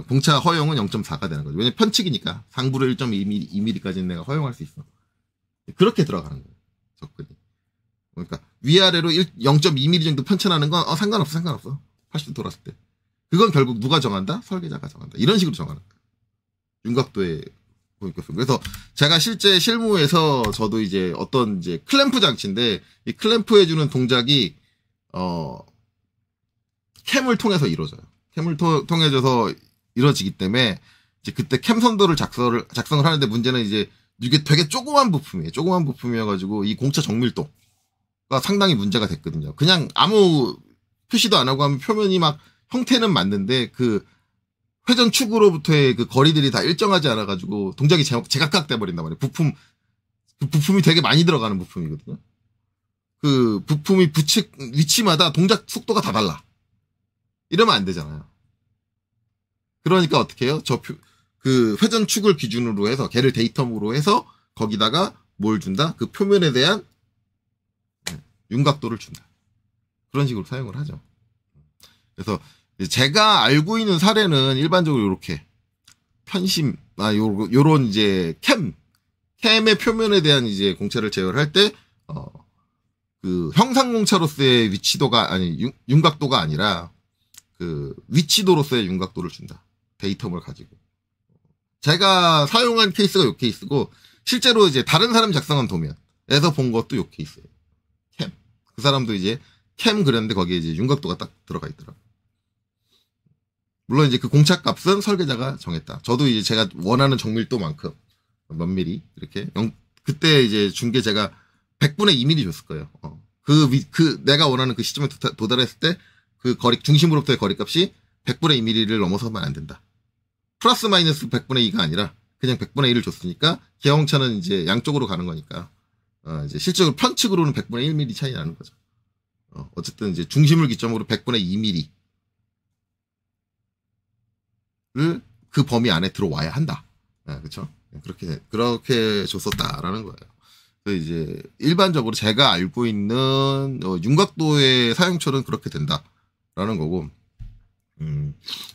공차 허용은 0.4가 되는 거죠. 왜냐면 편측이니까 상부로 1.2mm까지는 내가 허용할 수 있어. 그렇게 들어가는 거예요. 접근이. 그러니까 위아래로 0.2mm 정도 편차나는 건 상관없어. 80도 돌았을 때. 그건 결국 누가 정한다? 설계자가 정한다. 이런 식으로 정하는 거야. 윤곽도의 고익교수. 그래서 제가 실제 실무에서 저도 이제 어떤 이제 클램프 장치인데 이 클램프 해주는 동작이 캠을 통해서 이루어져요. 캠을 통해져서 이루어지기 때문에 이제 그때 캠 선도를 작성을 하는데 문제는 이제 이게 되게 조그만 부품이에요. 조그만 부품이어가지고 이 공차 정밀도가 상당히 문제가 됐거든요. 그냥 아무 표시도 안 하고 하면 표면이 막 형태는 맞는데 그 회전 축으로부터의 그 거리들이 다 일정하지 않아가지고 동작이 제각각 돼버린단 말이에요. 그 부품이 되게 많이 들어가는 부품이거든요. 그 부품이 위치마다 동작 속도가 다 달라. 이러면 안 되잖아요. 그러니까 어떻게 해요? 그 회전 축을 기준으로 해서 걔를 데이터로 해서 거기다가 뭘 준다? 그 표면에 대한 윤곽도를 준다. 그런 식으로 사용을 하죠. 그래서 제가 알고 있는 사례는 일반적으로 이렇게 요런 이제 캠의 표면에 대한 이제 공차를 제어를 할 때 그 형상 공차로서의 위치도가 윤곽도가 아니라 그 위치도로서의 윤곽도를 준다. 데이터를 가지고. 제가 사용한 케이스가 요 케이스고 실제로 이제 다른 사람이 작성한 도면에서 본 것도 요 케이스예요. 캠. 그 사람도 이제 캠 그렸는데 거기에 이제 윤곽도가 딱 들어가 있더라고요. 물론 이제 그 공차 값은 설계자가 정했다. 저도 이제 제가 원하는 정밀도만큼 몇 미리 이렇게 그때 이제 준 게 제가 100분의 2mm 줬을 거예요. 내가 원하는 그 시점에 도달했을 때 그 중심으로부터의 거리값이 100분의 2mm를 넘어서면 안 된다. 플러스 마이너스 100분의 2가 아니라 그냥 100분의 1을 줬으니까 기하공차는 이제 양쪽으로 가는 거니까 이제 실제로 편측으로는 100분의 1mm 차이 나는 거죠. 어쨌든 이제 중심을 기점으로 100분의 2mm 를 그 범위 안에 들어와야 한다. 그렇죠? 그렇게 줬었다라는 거예요. 그래서 이제 일반적으로 제가 알고 있는 윤곽도의 사용처는 그렇게 된다라는 거고,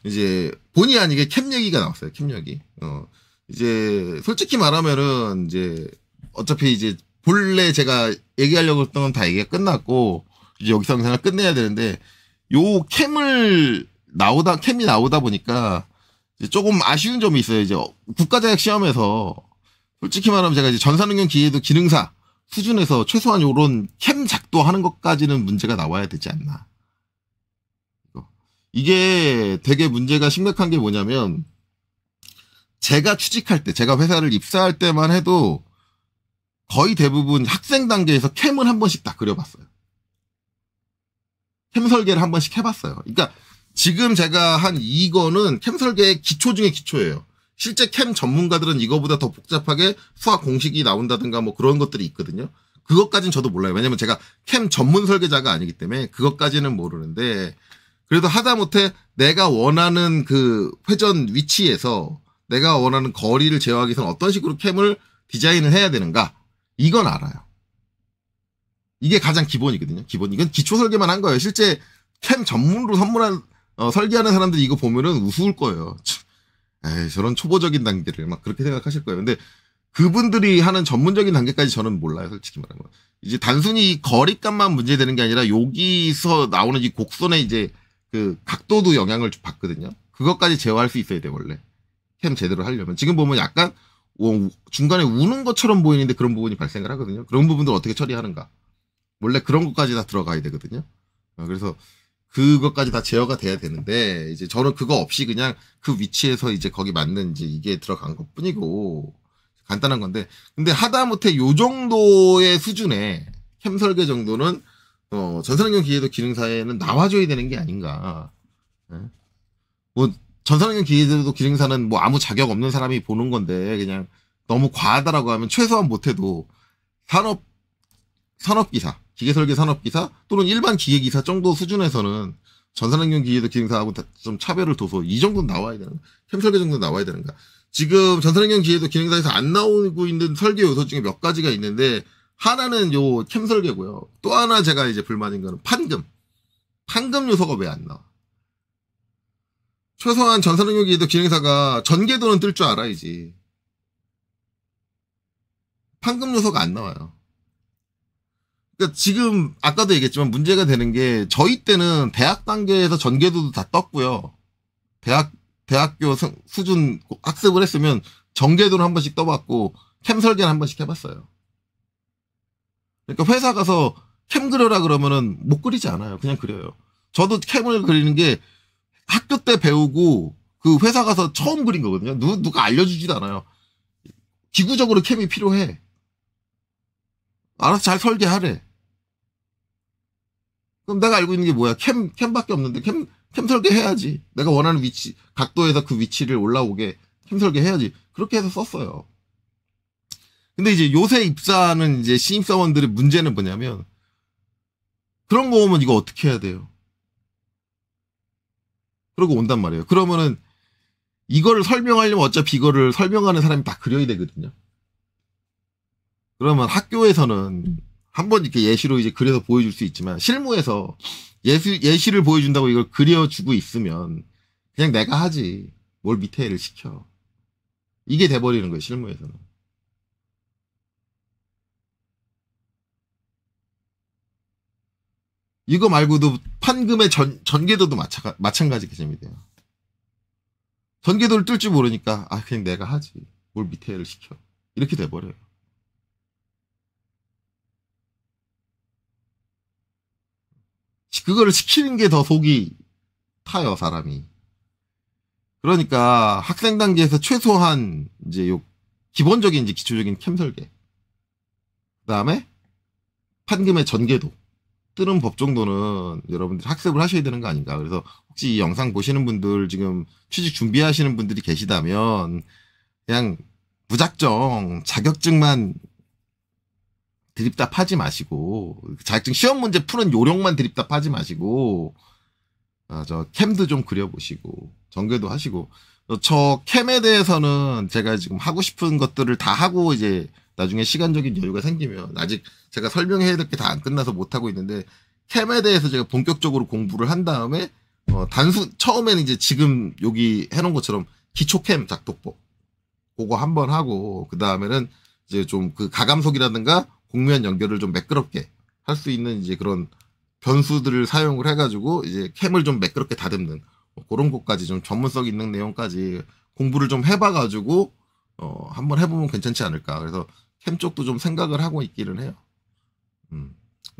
이제 본의 아니게 캠 얘기가 나왔어요. 캠 얘기. 이제 솔직히 말하면은 이제 어차피 이제 본래 제가 얘기하려고 했던 건 다 얘기가 끝났고 이제 여기서 영상을 끝내야 되는데 요 캠이 나오다 보니까 조금 아쉬운 점이 있어요. 이제 국가자격 시험에서 솔직히 말하면 제가 이제 전산응용 기계도 기능사 수준에서 최소한 요런 캠 작도하는 것까지는 문제가 나와야 되지 않나. 이게 되게 문제가 심각한 게 뭐냐면 제가 취직할 때, 제가 회사를 입사할 때만 해도 거의 대부분 학생 단계에서 캠을 한 번씩 다 그려봤어요. 캠 설계를 한 번씩 해봤어요. 그러니까 지금 제가 한 이거는 캠 설계의 기초 중에 기초예요. 실제 캠 전문가들은 이거보다 더 복잡하게 수학 공식이 나온다든가 뭐 그런 것들이 있거든요. 그것까지는 저도 몰라요. 왜냐면 제가 캠 전문 설계자가 아니기 때문에 그것까지는 모르는데 그래도 하다못해 내가 원하는 그 회전 위치에서 내가 원하는 거리를 제어하기 위해서는 어떤 식으로 캠을 디자인을 해야 되는가 이건 알아요. 이게 가장 기본이거든요. 이건 기초 설계만 한 거예요. 실제 캠 전문으로 설계하는 사람들이 이거 보면은 우스울 거예요. 에이, 저런 초보적인 단계를 막 그렇게 생각하실 거예요. 근데 그분들이 하는 전문적인 단계까지 저는 몰라요. 솔직히 말하면. 이제 단순히 거리값만 문제되는 게 아니라 여기서 나오는 이 곡선의 이제 그 각도도 영향을 받거든요. 그것까지 제어할 수 있어야 돼, 원래. 캠 제대로 하려면. 지금 보면 약간 중간에 우는 것처럼 보이는데 그런 부분이 발생을 하거든요. 그런 부분들 어떻게 처리하는가. 원래 그런 것까지 다 들어가야 되거든요. 그래서 그것까지 다 제어가 돼야 되는데 이제 저는 그거 없이 그냥 그 위치에서 이제 거기 맞는 이제 이게 들어간 것 뿐이고 간단한 건데 근데 하다못해 요 정도의 수준의 캠 설계 정도는 전산응용 기계도 기능사에는 나와줘야 되는 게 아닌가. 뭐 전산응용 기계도 기능사는 뭐 아무 자격 없는 사람이 보는 건데 그냥 너무 과하다라고 하면 최소한 못해도 산업기사, 기계설계 산업기사 또는 일반 기계기사 정도 수준에서는 전산응용 기계도 기능사하고 좀 차별을 둬서 이 정도는 나와야 되는 캠 설계 정도는 나와야 되는가. 지금 전산응용 기계도 기능사에서 안 나오고 있는 설계 요소 중에 몇 가지가 있는데 하나는 요 캠 설계고요. 또 하나 제가 이제 불만인 거는 판금 요소가 왜 안 나와? 최소한 전산응용 기계도 기능사가 전개도는 뜰 줄 알아야지. 판금 요소가 안 나와요. 그러니까 지금 아까도 얘기했지만 문제가 되는 게 저희 때는 대학 단계에서 전개도도 다 떴고요. 대학교 수준 학습을 했으면 전개도를 한 번씩 떠봤고 캠 설계는 한 번씩 해봤어요. 그러니까 회사 가서 캠 그려라 그러면은 못 그리지 않아요. 그냥 그려요. 저도 캠을 그리는 게 학교 때 배우고 그 회사 가서 처음 그린 거거든요. 누가 알려주지도 않아요. 기구적으로 캠이 필요해. 알아서 잘 설계하래. 그럼 내가 알고 있는 게 뭐야? 캠밖에 없는데 캠 설계해야지. 내가 원하는 위치, 각도에서 그 위치를 올라오게 캠 설계해야지. 그렇게 해서 썼어요. 근데 이제 요새 입사하는 이제 신입사원들의 문제는 뭐냐면 그런 거 오면 이거 어떻게 해야 돼요? 그러고 온단 말이에요. 그러면은 이거를 설명하려면 어차피 이거를 설명하는 사람이 다 그려야 되거든요. 그러면 학교에서는 한번 이렇게 예시로 이제 그려서 보여줄 수 있지만 실무에서 예시를 보여준다고 이걸 그려주고 있으면 그냥 내가 하지. 뭘 밑에 애를 시켜. 이게 돼버리는 거예요. 실무에서는. 이거 말고도 판금의 전개도도 마찬가지 개념이 돼요. 전개도를 뜰 줄 모르니까 그냥 내가 하지. 뭘 밑에 애를 시켜. 이렇게 돼버려요. 그거를 시키는 게 더 속이 타요, 사람이. 그러니까 학생 단계에서 최소한 이제 요 기본적인 이제 기초적인 캠 설계. 그다음에 판금의 전개도. 뜨는 법 정도는 여러분들이 학습을 하셔야 되는 거 아닌가. 그래서 혹시 이 영상 보시는 분들 지금 취직 준비하시는 분들이 계시다면 그냥 무작정 자격증만 드립답하지 마시고 자격증 시험 문제 푸는 요령만 드립답하지 마시고 저 캠도 좀 그려보시고 전개도 하시고 저 캠에 대해서는 제가 지금 하고 싶은 것들을 다 하고 이제 나중에 시간적인 여유가 생기면 아직 제가 설명해야 될 게 다 안 끝나서 못 하고 있는데 캠에 대해서 제가 본격적으로 공부를 한 다음에 처음에는 이제 지금 여기 해놓은 것처럼 기초 캠 작동법 그거 한번 하고 그 다음에는 이제 좀 그 가감속이라든가 공면 연결을 좀 매끄럽게 할 수 있는 이제 그런 변수들을 사용을 해가지고 이제 캠을 좀 매끄럽게 다듬는 그런 것까지 좀 전문성 있는 내용까지 공부를 좀 해봐가지고 한번 해보면 괜찮지 않을까. 그래서 캠 쪽도 좀 생각을 하고 있기는 해요.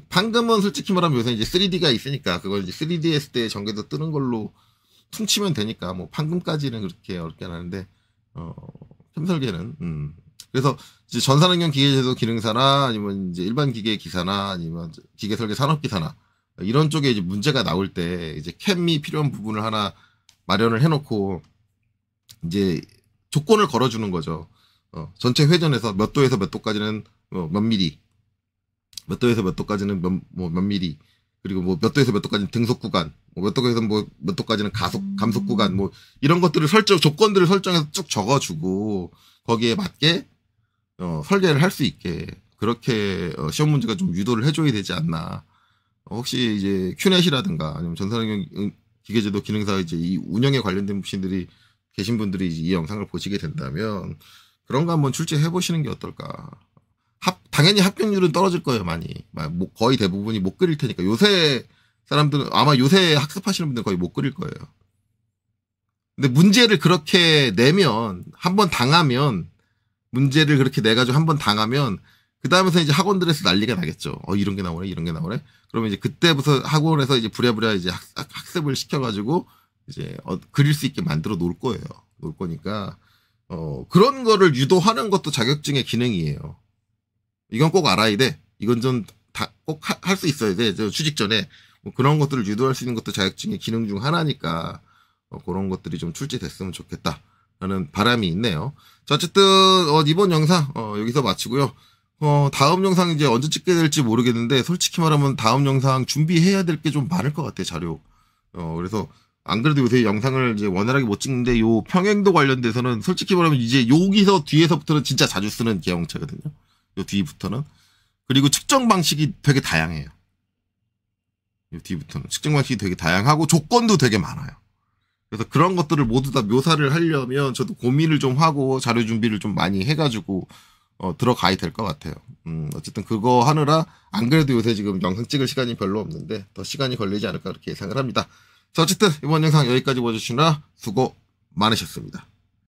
방금은 솔직히 말하면 요새 이제 3D가 있으니까 그걸 이제 3D 했을 때 전개도 뜨는 걸로 퉁치면 되니까 뭐 방금까지는 그렇게 어렵게 안 하는데 캠 설계는 그래서 이제 전산응용 기계제도 기능사나 아니면 이제 일반 기계 기사나 아니면 기계 설계 산업 기사나 이런 쪽에 이제 문제가 나올 때 이제 캠이 필요한 부분을 하나 마련을 해놓고 이제 조건을 걸어주는 거죠. 전체 회전에서 몇 도에서 몇 도까지는 몇 미리, 몇 도에서 몇 도까지는 몇 미리, 그리고 뭐 몇 도에서 몇 도까지는 등속 구간, 몇 도에서 뭐 몇 도까지는 감속 구간, 뭐 이런 것들을 조건들을 설정해서 쭉 적어주고 거기에 맞게 설계를 할 수 있게 그렇게 시험 문제가 좀 유도를 해줘야 되지 않나. 혹시 이제 큐넷이라든가 아니면 전산응용 기계제도 기능사 이제 이 운영에 관련된 분들이 계신 분들이 이 영상을 보시게 된다면 그런 거 한번 출제해 보시는 게 어떨까. 당연히 합격률은 떨어질 거예요, 많이. 거의 대부분이 못 그릴 테니까. 요새 사람들은 아마 요새 학습하시는 분들은 거의 못 그릴 거예요. 근데 문제를 그렇게 내면 한번 당하면 문제를 그렇게 내가지고 한번 당하면 그 다음에서 이제 학원들에서 난리가 나겠죠. 이런 게 나오네, 이런 게 나오네. 그러면 이제 그때부터 학원에서 이제 부랴부랴 이제 학습을 시켜가지고 이제 그릴 수 있게 만들어 놓을 거예요. 놓을 거니까 그런 거를 유도하는 것도 자격증의 기능이에요. 이건 꼭 알아야 돼. 이건 좀 꼭 할 수 있어야 돼. 취직 전에 뭐 그런 것들을 유도할 수 있는 것도 자격증의 기능 중 하나니까 그런 것들이 좀 출제됐으면 좋겠다라는 바람이 있네요. 자, 어쨌든 이번 영상 여기서 마치고요. 다음 영상 이제 언제 찍게 될지 모르겠는데 솔직히 말하면 다음 영상 준비해야 될 게 좀 많을 것 같아요, 자료. 그래서 안 그래도 요새 영상을 이제 원활하게 못 찍는데 요 평행도 관련돼서는 솔직히 말하면 이제 여기서 뒤에서부터는 진짜 자주 쓰는 기하공차거든요. 요 뒤부터는. 그리고 측정 방식이 되게 다양해요. 요 뒤부터는 측정 방식이 되게 다양하고 조건도 되게 많아요. 그래서 그런 것들을 모두 다 묘사를 하려면 저도 고민을 좀 하고 자료 준비를 좀 많이 해가지고 들어가야 될 것 같아요. 어쨌든 그거 하느라 안 그래도 요새 지금 영상 찍을 시간이 별로 없는데 더 시간이 걸리지 않을까 그렇게 예상을 합니다. 자, 어쨌든 이번 영상 여기까지 봐주시느라 수고 많으셨습니다.